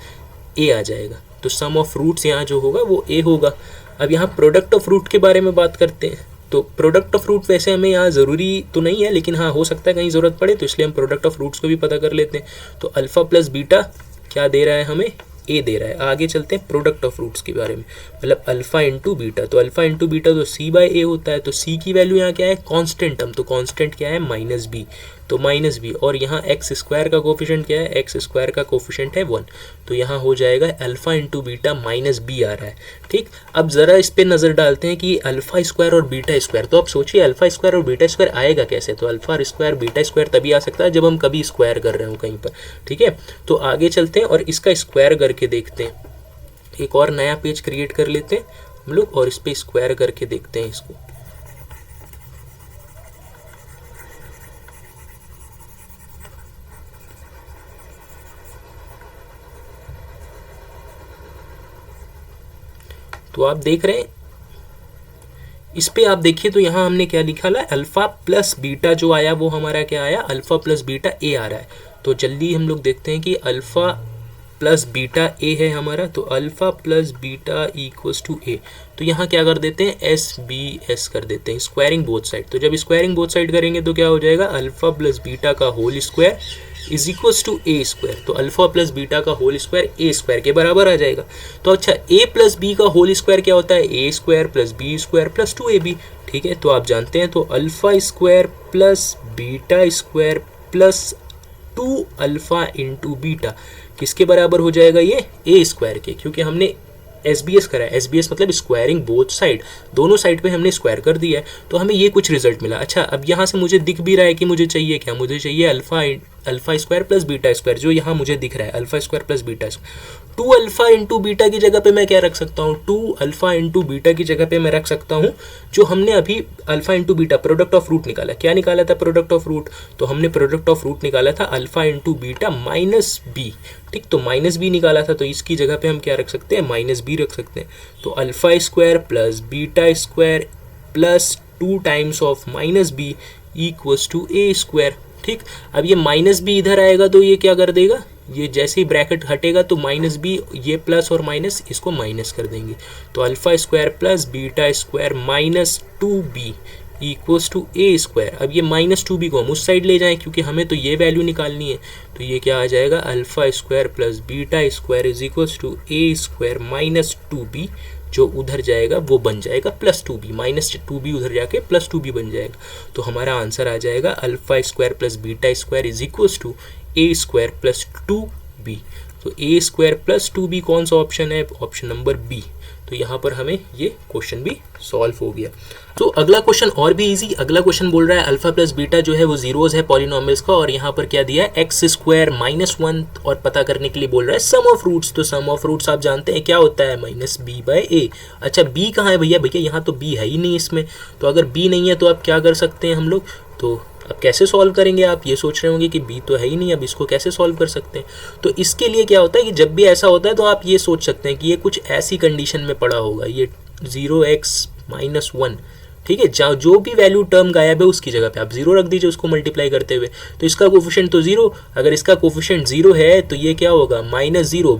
ए आ जाएगा। तो सम ऑफ रूट्स यहाँ जो होगा वो ए होगा। अब यहाँ प्रोडक्ट ऑफ रूट के बारे में बात करते हैं। तो प्रोडक्ट ऑफ रूट वैसे हमें यहाँ ज़रूरी तो नहीं है, लेकिन हाँ हो सकता है कहीं ज़रूरत पड़े, तो इसलिए हम प्रोडक्ट ऑफ रूट्स को भी पता कर लेते हैं। तो अल्फा प्लस बीटा क्या दे रहा है हमें, ए दे रहा है। आगे चलते हैं प्रोडक्ट ऑफ रूट्स के बारे में, मतलब अल्फा इंटू बीटा। तो अल्फा इंटू बीटा तो सी बाय ए होता है। तो सी की वैल्यू यहाँ क्या है, कांस्टेंट टर्म, तो कांस्टेंट क्या है माइनस बी, तो माइनस बी। और यहाँ एक्स स्क्वायर का कोफिशिएंट क्या है, एक्स स्क्वायर का कोफिशिएंट है 1। तो यहाँ हो जाएगा alpha into beta minus b आ रहा है। ठीक, अब ज़रा इस पर नज़र डालते हैं कि अल्फा स्क्वायर और बीटा स्क्वायर। तो अब सोचिए अल्फा स्क्वायर और बीटा स्क्वायर आएगा कैसे। तो अल्फा स्क्वायर बीटा स्क्वायर तभी आ सकता है जब हम कभी स्क्वायर कर रहे हो कहीं पर। ठीक है, तो आगे चलते हैं और इसका स्क्वायर करके देखते हैं। एक और नया पेज क्रिएट कर लेते हैं हम लोग और इस पर स्क्वायर करके देखते हैं इसको। तो आप देख रहे हैं इस पे, आप देखिए तो यहाँ हमने क्या लिखा है, अल्फा प्लस बीटा जो आया वो हमारा क्या आया, अल्फा प्लस बीटा ए आ रहा है। तो जल्दी हम लोग देखते हैं कि अल्फा प्लस बीटा ए है हमारा। तो alpha plus beta equals to a. तो यहाँ क्या कर देते हैं, एस बी एस कर देते हैं, स्क्वायरिंग बोथ साइड। तो जब स्क्वायरिंग बोथ साइड करेंगे तो क्या हो जाएगा, अल्फा प्लस बीटा का whole square is equals to a square. तो अल्फा प्लस बीटा का होल स्क्वायर ए स्क्वायर के बराबर आ जाएगा। तो अच्छा ए प्लस बी का होल स्क्वायर क्या होता है, a square plus b square plus 2ab। ठीक है, तो आप जानते हैं तो alpha square plus beta square plus 2 alpha into beta किसके बराबर हो जाएगा, ये ए स्क्वायर के, क्योंकि हमने SBS करा है, SBS मतलब स्क्वायरिंग बोथ साइड, दोनों साइड पे हमने स्क्वायर कर दिया है, तो हमें ये कुछ रिजल्ट मिला। अच्छा, अब यहाँ से मुझे दिख भी रहा है कि मुझे चाहिए क्या, मुझे चाहिए alpha square plus beta square, जो यहाँ मुझे दिख रहा है alpha square plus beta square. 2 alpha into beta की जगह पे मैं क्या रख सकता हूँ, 2 अल्फा इंटू बीटा की जगह पे मैं रख सकता हूँ जो हमने अभी alpha into beta product of root निकाला। क्या निकाला था प्रोडक्ट ऑफ रूट, तो हमने प्रोडक्ट ऑफ रूट निकाला था alpha into beta minus b, ठीक, तो माइनस बी निकाला था, तो इसकी जगह पे हम क्या रख सकते हैं, माइनस बी रख सकते हैं। तो alpha square plus beta square plus 2 times of minus b equals to a square, ठीक। अब ये माइनस बी इधर आएगा तो ये क्या कर देगा, ये जैसे ही ब्रैकेट हटेगा तो माइनस बी, ये प्लस और माइनस इसको माइनस कर देंगे, तो alpha square plus beta square minus 2b equals to a square. अब ये माइनस 2b को हम उस साइड ले जाएं क्योंकि हमें तो ये वैल्यू निकालनी है, तो ये क्या आ जाएगा, alpha square plus beta square is equals to a square minus 2b, जो उधर जाएगा वो बन जाएगा प्लस 2b, माइनस 2b उधर जाके प्लस 2b बन जाएगा। तो हमारा आंसर आ जाएगा alpha square plus beta square is equals to a square plus 2b। तो ए स्क्वायर प्लस 2b कौन सा ऑप्शन है, ऑप्शन नंबर बी। तो यहाँ पर हमें ये क्वेश्चन भी सॉल्व हो गया। तो अगला क्वेश्चन और भी इजी, अगला क्वेश्चन बोल रहा है अल्फा प्लस बीटा जो है वो जीरोज है पॉलिनोमियल्स का, और यहाँ पर क्या दिया है एक्स स्क्वायर माइनस 1, और पता करने के लिए बोल रहा है सम ऑफ रूट्स। तो सम ऑफ रूट्स आप जानते हैं क्या होता है, माइनस बी बाय ए। अच्छा, बी कहाँ है भैया, भैया यहाँ तो बी है ही नहीं इसमें, तो अगर बी नहीं है तो आप क्या कर सकते हैं हम लोग, तो अब कैसे सॉल्व करेंगे, आप ये सोच रहे होंगे कि बी तो है ही नहीं, अब इसको कैसे सॉल्व कर सकते हैं। तो इसके लिए क्या होता है कि जब भी ऐसा होता है तो आप ये सोच सकते हैं कि ये कुछ ऐसी कंडीशन में पड़ा होगा, ये 0x-1, ठीक है, जो भी वैल्यू टर्म गायब है उसकी जगह पे आप 0 रख दीजिए उसको मल्टीप्लाई करते हुए, तो इसका कोफिशिएंट तो 0, अगर इसका कोफिशिएंट 0 है तो ये क्या होगा, -0,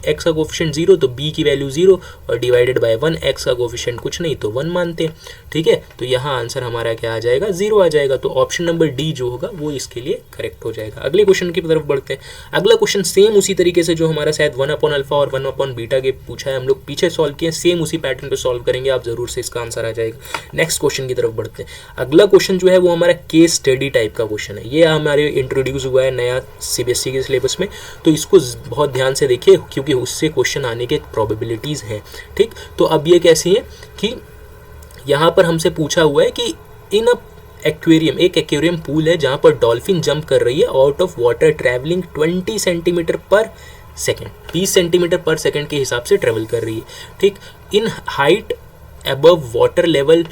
x का कोफिशिएंट 0 तो b की वैल्यू 0, और डिवाइडेड बाय 1, x का कोफिशिएंट कुछ नहीं तो 1 मानते हैं, ठीक है। तो यहाँ आंसर हमारा क्या आ जाएगा, 0 आ जाएगा। तो ऑप्शन नंबर डी जो होगा वो इसके लिए करेक्ट हो जाएगा। अगले क्वेश्चन की तरफ बढ़ते हैं। अगला क्वेश्चन सेम उसी तरीके से जो हमारा शायद 1/अल्फा और 1/बीटा के पूछा है, हम लोग पीछे सॉल्व किए, सेम उसी पैटर्न पे सॉल्व करेंगे, आप जरूर से इसका आंसर आ जाएगा। नेक्स्ट क्वेश्चन की तरफ बढ़ते हैं। अगला क्वेश्चन जो है वो हमारा केस स्टडी टाइप का क्वेश्चन है, ये हमारे इंट्रोड्यूस हुआ है नया सीबीएसई के सिलेबस में, तो इसको बहुत ध्यान से देखिए क्योंकि उससे क्वेश्चन आने के प्रोबेबिलिटीज हैं, ठीक। तो अब ये कैसी है कि यहाँ पर हमसे पूछा हुआ है कि इन एक्वेरियम, एक एक्वेरियम पूल है जहाँ पर डॉल्फिन जंप कर रही है out of water travelling 20 centimetre पर सेकेंड, 20 सेंटीमीटर पर सेकेंड के हिसाब से ट्रेवल कर रही है, ठीक, in height above water level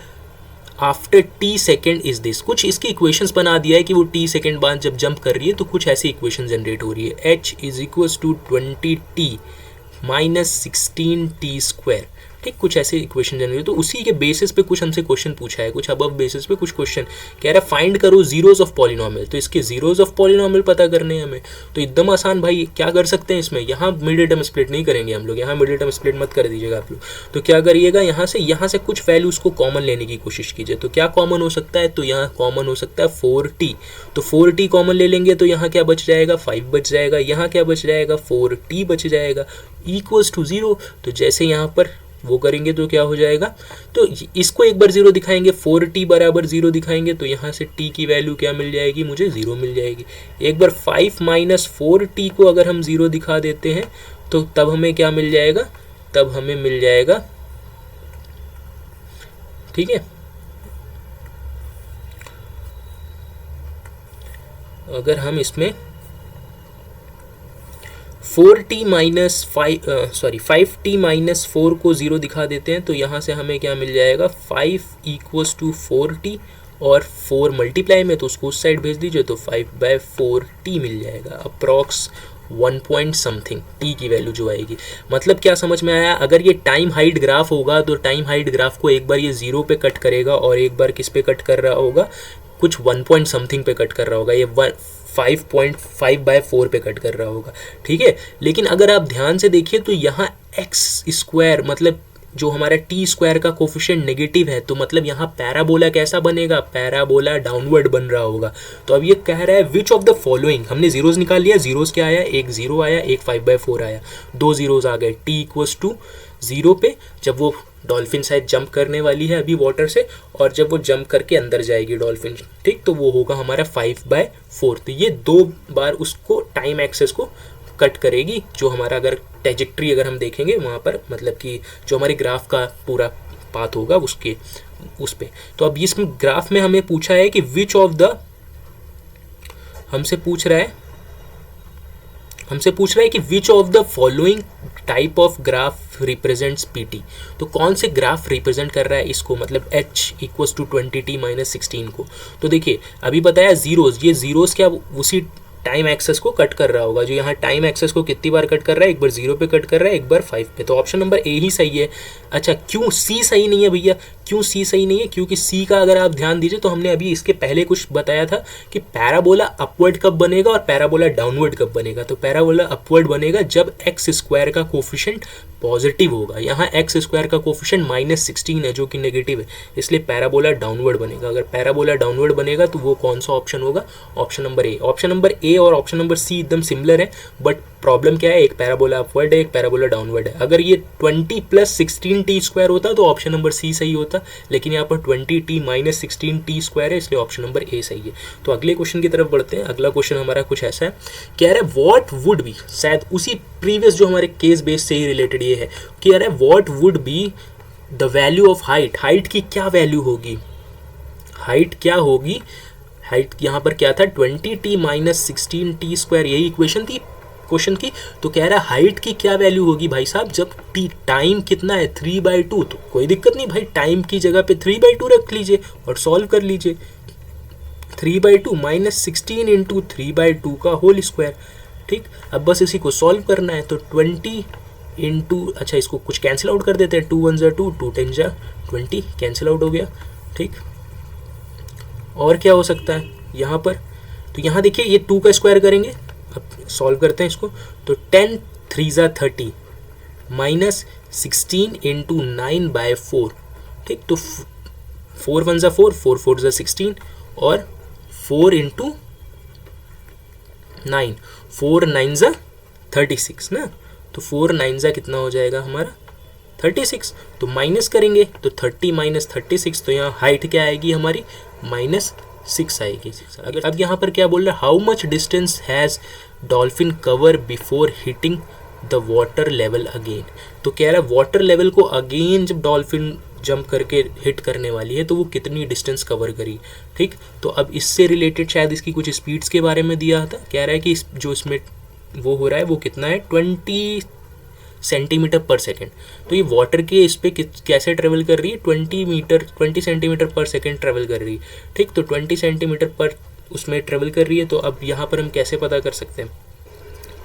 after T second is this. कुछ इसकी इक्वेशंस बना दिया है कि वो टी सेकेंड बाद जब जंप कर रही है तो कुछ ऐसी इक्वेशन जनरेट हो रही है, h is equals to 20t minus 16t square, ठीक, कुछ ऐसे इक्वेशन जनरेट। तो उसी के बेसिस पे कुछ हमसे क्वेश्चन पूछा है, कुछ अबव बेसिस पे कुछ क्वेश्चन कह रहा है फाइंड करो जीरोज ऑफ पॉलिनोमियल, तो इसके जीरोज ऑफ पॉलिनोमियल पता करने हैं हमें। तो एकदम आसान भाई, क्या कर सकते हैं इसमें, यहाँ मिडिल टर्म स्प्लिट नहीं करेंगे हम लोग, यहाँ मिडिल टर्म स्प्लिट मत कर दीजिएगा आप लोग। तो क्या करिएगा, यहाँ से कुछ वैल्यूज को कॉमन लेने की कोशिश कीजिए। तो क्या कॉमन हो सकता है, तो यहाँ कॉमन हो सकता है 4t, तो 4t कॉमन ले लेंगे तो यहाँ क्या बच जाएगा, 5 बच जाएगा, यहाँ क्या बच जाएगा, 4t बच जाएगा इक्वल्स टू 0। तो जैसे यहाँ पर वो करेंगे तो क्या हो जाएगा, तो इसको एक बार 0 दिखाएंगे, 4t बराबर 0 दिखाएंगे तो यहाँ से t की वैल्यू क्या मिल जाएगी, मुझे 0 मिल जाएगी। एक बार 5 माइनस 4t को अगर हम 0 दिखा देते हैं तो तब हमें क्या मिल जाएगा, तब हमें मिल जाएगा, ठीक है, अगर हम इसमें 5t माइनस 4 को 0 दिखा देते हैं तो यहाँ से हमें क्या मिल जाएगा, 5 इक्वल्स टू 4t, और 4 मल्टीप्लाई में तो उसको उस साइड भेज दीजिए तो 5/4t मिल जाएगा, अप्रॉक्स 1 पॉइंट समथिंग t की वैल्यू जो आएगी। मतलब क्या समझ में आया, अगर ये टाइम हाइट ग्राफ होगा तो टाइम हाइट ग्राफ को एक बार ये 0 पे कट करेगा और एक बार किस पे कट कर रहा होगा, कुछ 1 पॉइंट समथिंग पे कट कर रहा होगा, ये 5.5/4 पे कट कर रहा होगा, ठीक है। लेकिन अगर आप ध्यान से देखिए तो यहाँ x स्क्वायर मतलब जो हमारा टी स्क्वायर का कोफिशिएंट नेगेटिव है, तो मतलब यहाँ पैराबोला कैसा बनेगा, पैराबोला डाउनवर्ड बन रहा होगा। तो अब ये कह रहा है विच ऑफ द फॉलोइंग, हमने जीरोज निकाल लिया, जीरोज क्या आया, एक 0 आया, एक 5/4 आया, 2 जीरोज आ गए, t इक्वल्स टू 0 पे जब वो डॉल्फिन शायद जंप करने वाली है अभी वाटर से, और जब वो जंप करके अंदर जाएगी डॉल्फिन, ठीक, तो वो होगा हमारा 5/4। तो ये 2 बार उसको टाइम एक्सेस को कट करेगी, जो हमारा अगर ट्रेजेक्ट्री अगर हम देखेंगे वहाँ पर, मतलब कि जो हमारे ग्राफ का पूरा पाथ होगा उसके उस पे। तो अब इसमें ग्राफ में हमें पूछा है कि विच ऑफ द, हमसे पूछ रहा है कि which of the following type of graph represents PT. तो कौन से ग्राफ रिप्रेजेंट कर रहा है इसको, मतलब h इक्वल्स टू 20t-16 को। तो देखिए अभी बताया जीरोज, ये जीरोज क्या उसी टाइम एक्सेस को कट कर रहा होगा, जो यहाँ टाइम एक्सेस को कितनी बार कट कर रहा है, एक बार 0 पे कट कर रहा है, एक बार 5 पे। तो ऑप्शन नंबर ए ही सही है। अच्छा क्यों सी सही नहीं है भैया, क्यों सी सही नहीं है? क्योंकि सी का अगर आप ध्यान दीजिए तो हमने अभी इसके पहले कुछ बताया था कि पैराबोला अपवर्ड कब बनेगा और पैराबोला डाउनवर्ड कब बनेगा। तो पैराबोला अपवर्ड बनेगा जब एक्स स्क्वायर का कोफिशिएंट पॉजिटिव होगा। यहाँ एक्स स्क्वायर का कोफिशिएंट -16 है जो कि नेगेटिव है, इसलिए पैराबोला डाउनवर्ड बनेगा। अगर पैराबोला डाउनवर्ड बनेगा तो वो कौन सा ऑप्शन होगा? Option number A. Option number A और ऑप्शन नंबर सी एकदम सिमिलर है, बट प्रॉब्लम क्या है, एक पैराबोला अपवर्ड है, एक पैराबोला डाउनवर्ड है। अगर ये 20 + 16t² होता तो ऑप्शन नंबर सी सही होता, लेकिन यहाँ पर 20t - 16t² है, इसलिए ऑप्शन नंबर ए सही है। तो अगले क्वेश्चन की तरफ बढ़ते हैं। अगला क्वेश्चन हमारा कुछ ऐसा है, कह रहा है व्हाट वुड बी, शायद उसी प्रीवियस जो हमारे केस बेस से ही रिलेटेड ये है, कह रहा है what would be the value of height. Height की क्या वैल्यू होगी, हाइट क्या होगी? हाइट यहाँ पर क्या था, 20t - 16t², यही इक्वेशन थी क्वेश्चन की। तो कह रहा है हाइट की क्या वैल्यू होगी भाई साहब, जब टी टाइम कितना है 3/2। तो कोई दिक्कत नहीं भाई, टाइम की जगह पे 3/2 रख लीजिए और सॉल्व कर लीजिए। 3/2 - 16 × 3/2 का होल स्क्वायर। ठीक, अब बस इसी को सॉल्व करना है। तो 20 × अच्छा इसको कुछ कैंसिल आउट कर देते हैं, 2 × 1 = 2, 2 × 10 = 20, कैंसिल आउट हो गया। ठीक, और क्या हो सकता है यहाँ पर? तो यहाँ देखिए ये 2 का स्क्वायर करेंगे, अब सॉल्व करते हैं इसको। तो 10 × 3 = 30 - 16 × 9/4। ठीक, तो 4 × 1 = 4, 4 × 4 = 16 और 4 × 9, 4 × 9 = 36 ना। तो 4 × 9 = कितना हो जाएगा हमारा 36। तो माइनस करेंगे तो 30 - 36, तो यहाँ हाइट क्या आएगी हमारी -6 आएगी। अगर अब यहाँ पर क्या बोल रहा है, how much distance has dolphin cover before hitting the water level again. तो कह रहा है वाटर लेवल को अगेन जब डॉल्फिन जंप करके हिट करने वाली है तो वो कितनी डिस्टेंस कवर करी। ठीक, तो अब इससे रिलेटेड शायद इसकी कुछ स्पीड्स के बारे में दिया था। कह रहा है कि जो इसमें वो हो रहा है वो कितना है, 20 cm/s। तो ये वाटर के इस पे कैसे ट्रेवल कर रही है, 20 cm/s ट्रेवल कर रही है। ठीक, तो 20 cm पर उसमें ट्रेवल कर रही है। तो अब यहाँ पर हम कैसे पता कर सकते हैं,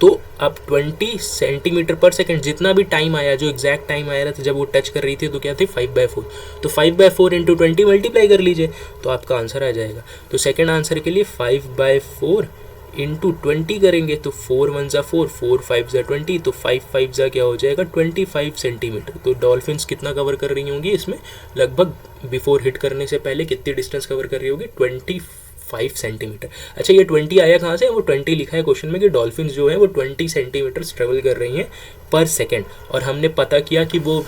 तो अब 20 cm/s जितना भी टाइम आया, जो एग्जैक्ट टाइम आया था जब वो टच कर रही थी, तो क्या थी 5/4। तो 5/4 × 20 मल्टीप्लाई कर लीजिए तो आपका आंसर आ जाएगा। तो सेकंड आंसर के लिए 5/4 × 20 करेंगे तो 4 × 1 = 4, 4 × 5 = 20, तो 5 × 5 = क्या हो जाएगा 25 सेंटीमीटर। तो डॉल्फिन्स कितना कवर कर रही होंगी इसमें, लगभग बिफोर हिट करने से पहले कितनी डिस्टेंस कवर कर रही होगी, 25 सेंटीमीटर। अच्छा ये 20 आया कहाँ से, वो 20 लिखा है क्वेश्चन में कि डॉल्फिन्स जो है वो 20 सेंटीमीटर ट्रेवल कर रही हैं पर सेकेंड। और हमने पता किया कि वो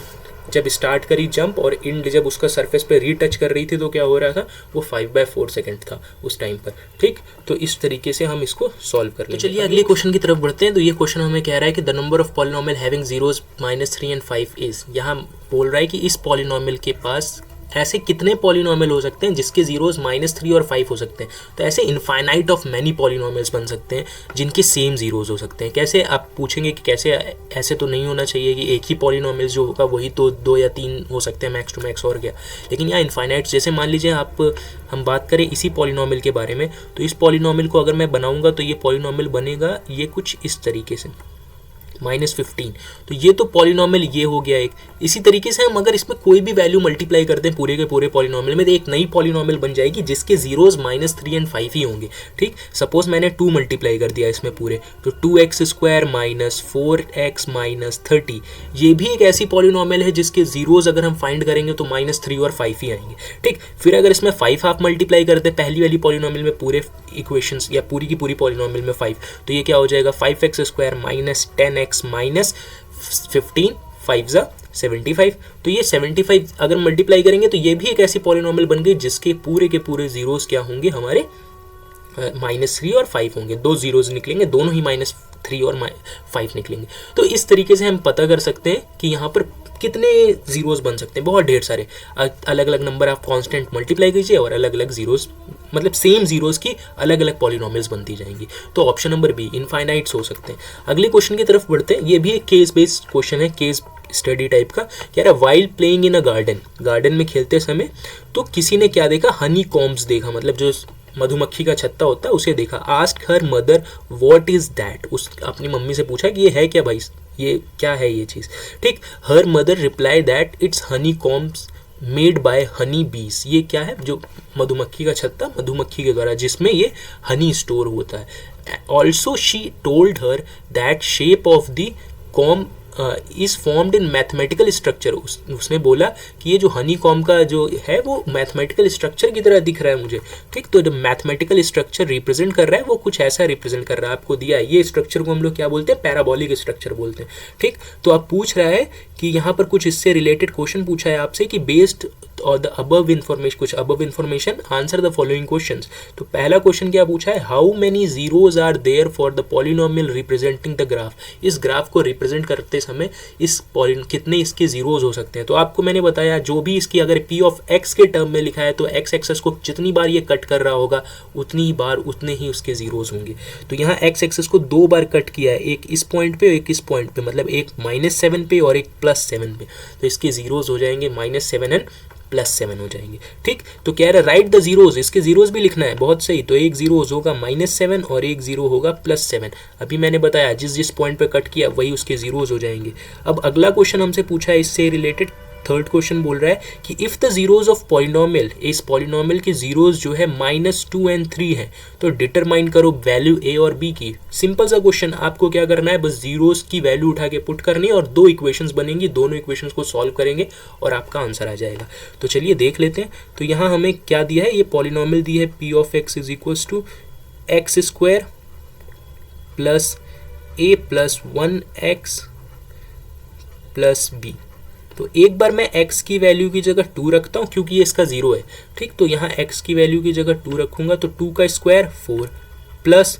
जब स्टार्ट करी जंप और इंड जब उसका सरफेस पे रीटच कर रही थी तो क्या हो रहा था, वो 5/4 सेकंड था उस टाइम पर। ठीक, तो इस तरीके से हम इसको सॉल्व कर लेंगे। तो चलिए अगले क्वेश्चन की तरफ बढ़ते हैं। तो ये क्वेश्चन हमें कह रहा है कि the number of polynomial having zeros -3 और 5 इज। यहाँ बोल रहा है कि इस पॉलिनोमियल के पास ऐसे कितने पॉलिनोमियल हो सकते हैं जिसके जीरोज -3 और 5 हो सकते हैं। तो ऐसे इनफाइनाइट ऑफ मैनी पॉलिनोमियल्स बन सकते हैं जिनके सेम जीरोज हो सकते हैं। कैसे, आप पूछेंगे कि कैसे, ऐसे तो नहीं होना चाहिए कि एक ही पॉलिनोमियल जो होगा वही तो 2 या 3 हो सकते हैं मैक्स टू मैक्स, और क्या। लेकिन यहाँ इनफाइनाइट, जैसे मान लीजिए हम बात करें इसी पॉलिनोमियल के बारे में, तो इस पॉलिनोमियल को अगर मैं बनाऊंगा तो ये पॉलिनोमियल बनेगा ये कुछ इस तरीके से -15। तो ये तो पॉलिनोमियल ये हो गया एक। इसी तरीके से हम अगर इसमें कोई भी वैल्यू मल्टीप्लाई करते हैं पूरे के पूरे पॉलिनोमियल में, तो एक नई पॉलिनोमियल बन जाएगी जिसके जीरोज -3 और 5 ही होंगे। ठीक, सपोज मैंने 2 मल्टीप्लाई कर दिया इसमें पूरे, तो 2x² - 4x - 30, ये भी एक ऐसी पॉलिनोमियल है जिसके जीरोज अगर हम फाइंड करेंगे तो -3 और 5 ही आएंगे। ठीक, फिर अगर इसमें 5 हाफ मल्टीप्लाई करते हैं पहली वाली पॉलिनोमियल में पूरे इक्वेशंस या पूरी की पूरी पॉलिनोमियल में 5, तो ये क्या हो जाएगा 5x² - 10x - 15, 5 × 75। तो ये 75 अगर मल्टीप्लाई करेंगे तो ये भी एक ऐसी पॉलिनोमियल बन गई जिसके पूरे के पूरे जीरोस क्या होंगे हमारे -3 और 5 होंगे। 2 जीरोस निकलेंगे, दोनों ही 3 और 5 निकलेंगे। तो इस तरीके से हम पता कर सकते हैं कि यहाँ पर कितने जीरोस बन सकते हैं, बहुत ढेर सारे अलग अलग नंबर आप कांस्टेंट मल्टीप्लाई कीजिए और अलग अलग जीरोस, मतलब सेम जीरोस की अलग अलग पॉलिनोमियल्स बनती जाएंगी। तो ऑप्शन नंबर बी, इनफाइनाइट्स हो सकते हैं। अगले क्वेश्चन की तरफ बढ़ते हैं। ये भी एक केस बेस्ड क्वेश्चन है, केस स्टडी टाइप का। कह रहा है while playing in a garden, garden में खेलते समय तो किसी ने क्या देखा, हनी कॉम्ब्स देखा, मतलब जो मधुमक्खी का छत्ता होता है उसे देखा। Asked her mother what is that, उस अपनी मम्मी से पूछा कि ये है क्या भाई, ये क्या है ये चीज़, ठीक। Her mother reply that it's Honey Coombs made by Honey बीज, ये क्या है, जो मधुमक्खी का छत्ता मधुमक्खी के द्वारा जिसमें ये हनी स्टोर होता है। Also she told her that shape of the comb is formed in mathematical structure, उसने बोला कि ये जो हनी कॉम का जो है वो मैथमेटिकल स्ट्रक्चर की तरह दिख रहा है मुझे, ठीक। तो जो मैथमेटिकल स्ट्रक्चर रिप्रेजेंट कर रहा है वो कुछ ऐसा रिप्रेजेंट कर रहा है, आपको दिया है। ये स्ट्रक्चर को हम लोग क्या बोलते हैं, पैराबोलिक स्ट्रक्चर बोलते हैं, ठीक। तो आप पूछ रहा है कि यहाँ पर कुछ इससे रिलेटेड क्वेश्चन पूछा है आपसे कि बेस्ड और द अबव इन्फॉर्मेशन, कुछ above information answer the following questions. तो पहला क्वेश्चन क्या पूछा है, how many zeros are there for the polynomial representing the graph, इस ग्राफ को रिप्रेजेंट करते समय इस कितने इसके जीरोज हो सकते हैं। तो आपको मैंने बताया जो भी इसकी अगर पी ऑफ एक्स के टर्म में लिखा है तो एक्स एक्सेस को जितनी बार ये कट कर रहा होगा उतनी ही बार उतने ही उसके जीरोज होंगे। तो यहाँ एक्स एक्सेस को 2 बार कट किया है, एक इस पॉइंट पे और एक इस पॉइंट पे, मतलब एक -7 पे और एक +7 पे। तो इसके जीरोज हो जाएंगे -7 एंड +7 हो जाएंगे, ठीक। तो कह रहा है राइट द जीरोज, इसके जीरोज भी लिखना है, बहुत सही। तो एक जीरोज होगा -7 और एक जीरो होगा +7। अभी मैंने बताया जिस जिस पॉइंट पे कट किया वही उसके जीरोज हो जाएंगे। अब अगला क्वेश्चन हमसे पूछा है इससे रिलेटेड, थर्ड क्वेश्चन बोल रहा है कि if the zeros of polynomial, इस पॉलिनोमियल के जीरोज जो है -2 और 3 है, तो डिटरमाइन करो वैल्यू ए और बी की। सिंपल सा क्वेश्चन, आपको क्या करना है, बस जीरोज की वैल्यू उठा के पुट करनी है और 2 इक्वेशंस बनेंगी, दोनों इक्वेशंस को सॉल्व करेंगे और आपका आंसर आ जाएगा। तो चलिए देख लेते हैं। तो यहाँ हमें क्या दिया है, ये पॉलिनोमियल दी है p of x is equals to x square plus a plus 1x plus b. तो एक बार मैं x की वैल्यू की जगह 2 रखता हूँ क्योंकि ये इसका 0 है, ठीक। तो यहाँ x की वैल्यू की जगह 2 रखूँगा तो 2 का square 4 plus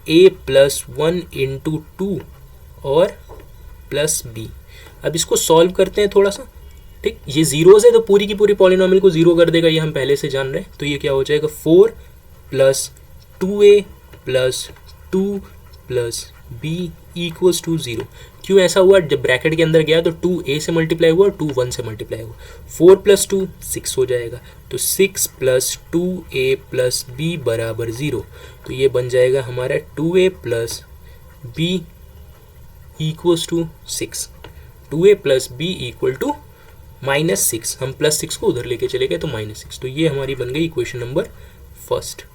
a plus 1 into 2 और प्लस b। अब इसको सॉल्व करते हैं थोड़ा सा, ठीक। ये जीरोज है तो पूरी की पूरी पॉलिनोमियल को 0 कर देगा, ये हम पहले से जान रहे हैं। तो ये क्या हो जाएगा, 4 plus 2a plus 2 plus b equals to 0। क्यों ऐसा हुआ, जब ब्रैकेट के अंदर गया तो 2a से मल्टीप्लाई हुआ और 2 1 से मल्टीप्लाई हुआ। 4 प्लस 2 6 हो जाएगा, तो 6 प्लस 2a प्लस b बराबर 0। तो ये बन जाएगा हमारा 2a plus b equals to 6। 2a plus b equal to -6, हम +6 को उधर लेके चले गए तो -6। तो ये हमारी बन गई इक्वेशन नंबर फर्स्ट,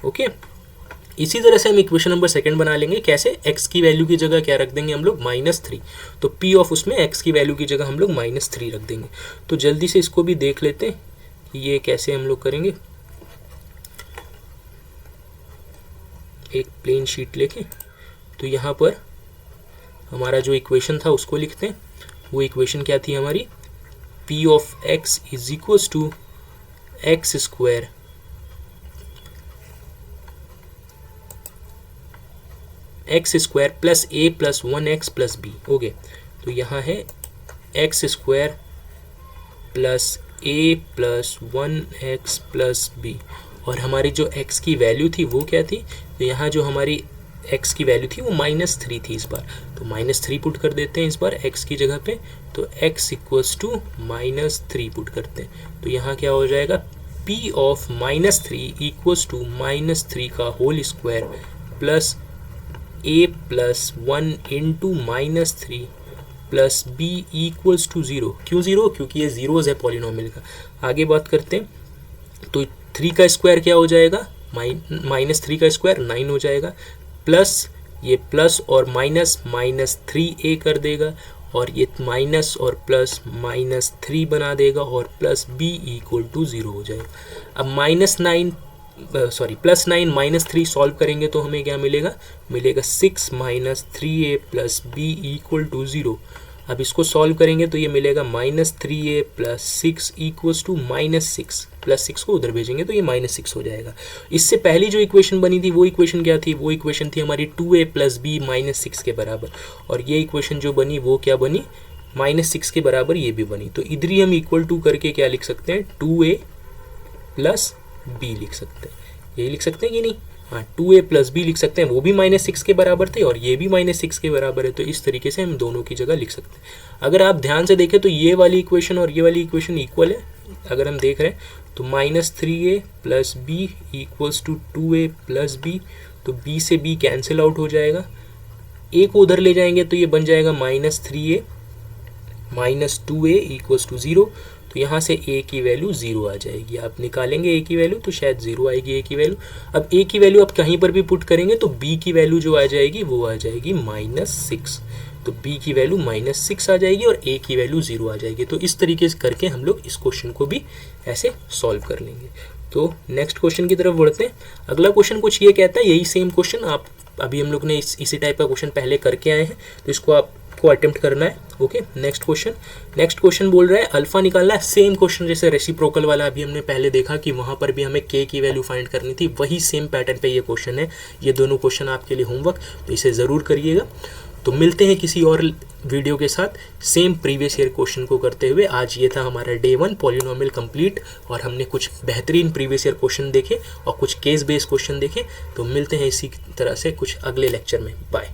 ओके। इसी तरह से हम इक्वेशन नंबर सेकंड बना लेंगे। कैसे, x की वैल्यू की जगह क्या रख देंगे हम लोग, -3। तो p ऑफ उसमें x की वैल्यू की जगह हम लोग -3 रख देंगे। तो जल्दी से इसको भी देख लेते हैं कि ये कैसे हम लोग करेंगे। एक प्लेन शीट लेके तो यहाँ पर हमारा जो इक्वेशन था उसको लिखते हैं। वो इक्वेशन क्या थी हमारी, p of x is equals to x square x square plus a plus 1x plus b. Okay, तो यहाँ है x square plus a plus 1x plus b, और हमारी जो x की वैल्यू थी वो क्या थी, तो यहाँ जो हमारी x की वैल्यू थी वो -3 थी इस बार, तो -3 पुट कर देते हैं इस बार x की जगह पे, तो x इक्वल्स टू -3 पुट करते हैं। तो यहाँ क्या हो जाएगा, p ऑफ -3 इक्वल्स टू -3 का whole square plus a plus 1 into -3 plus b equals to 0। क्यों 0? क्योंकि ये जीरोज है पॉलिनोमियल का। आगे बात करते हैं, तो 3 का स्क्वायर क्या हो जाएगा, -3 का स्क्वायर 9 हो जाएगा, प्लस ये प्लस और माइनस -3a कर देगा, और ये माइनस और प्लस -3 बना देगा, और प्लस b इक्वल टू 0 हो जाएगा। अब +9 -3 सॉल्व करेंगे तो हमें क्या मिलेगा, मिलेगा 6 -3a plus b equal to 0। अब इसको सॉल्व करेंगे तो ये मिलेगा -3a + 6 इक्वल्स टू -6, +6 को उधर भेजेंगे तो ये -6 हो जाएगा। इससे पहली जो इक्वेशन बनी थी वो इक्वेशन क्या थी, वो इक्वेशन थी हमारी 2a + b -6 के बराबर, और ये इक्वेशन जो बनी वो क्या बनी, -6 के बराबर ये भी बनी। तो इधर ही हम इक्वल टू करके क्या लिख सकते हैं, 2a + b लिख सकते हैं, यही लिख सकते हैं कि नहीं, हाँ 2a + b लिख सकते हैं, वो भी -6 के बराबर थे और ये भी -6 के बराबर है, तो इस तरीके से हम दोनों की जगह लिख सकते हैं। अगर आप ध्यान से देखें तो ये वाली इक्वेशन और ये वाली इक्वेशन इक्वल है, अगर हम देख रहे हैं तो -3a + b equals to 2a + b, तो b से b कैंसिल आउट हो जाएगा, a को उधर ले जाएंगे तो ये बन जाएगा -3a - 2a इक्वल्स टू 0, तो यहाँ से a की वैल्यू 0 आ जाएगी। आप निकालेंगे a की वैल्यू तो शायद 0 आएगी a की वैल्यू। अब a की वैल्यू आप कहीं पर भी पुट करेंगे तो b की वैल्यू जो आ जाएगी वो आ जाएगी -6, तो b की वैल्यू -6 आ जाएगी और a की वैल्यू 0 आ जाएगी। तो इस तरीके से करके हम लोग इस क्वेश्चन को भी ऐसे सॉल्व कर लेंगे। तो नेक्स्ट क्वेश्चन की तरफ बढ़ते हैं। अगला क्वेश्चन कुछ ये कहता है, यही सेम क्वेश्चन आप अभी हम लोग ने इसी टाइप का क्वेश्चन पहले करके आए हैं, तो इसको आपको अटेम्प्ट करना है। ओके, नेक्स्ट क्वेश्चन बोल रहा है अल्फा निकालना है। सेम क्वेश्चन जैसे रेसिप्रोकल वाला अभी हमने पहले देखा कि वहाँ पर भी हमें k की वैल्यू फाइंड करनी थी, वही सेम पैटर्न पे ये क्वेश्चन है। ये दोनों क्वेश्चन आपके लिए होमवर्क, तो इसे ज़रूर करिएगा। तो मिलते हैं किसी और वीडियो के साथ सेम प्रीवियस ईयर क्वेश्चन को करते हुए। आज ये था हमारा डे 1 पॉलिनोमियल कंप्लीट, और हमने कुछ बेहतरीन प्रीवियस ईयर क्वेश्चन देखे और कुछ केस बेस्ड क्वेश्चन देखे। तो मिलते हैं इसी तरह से कुछ अगले लेक्चर में। बाय।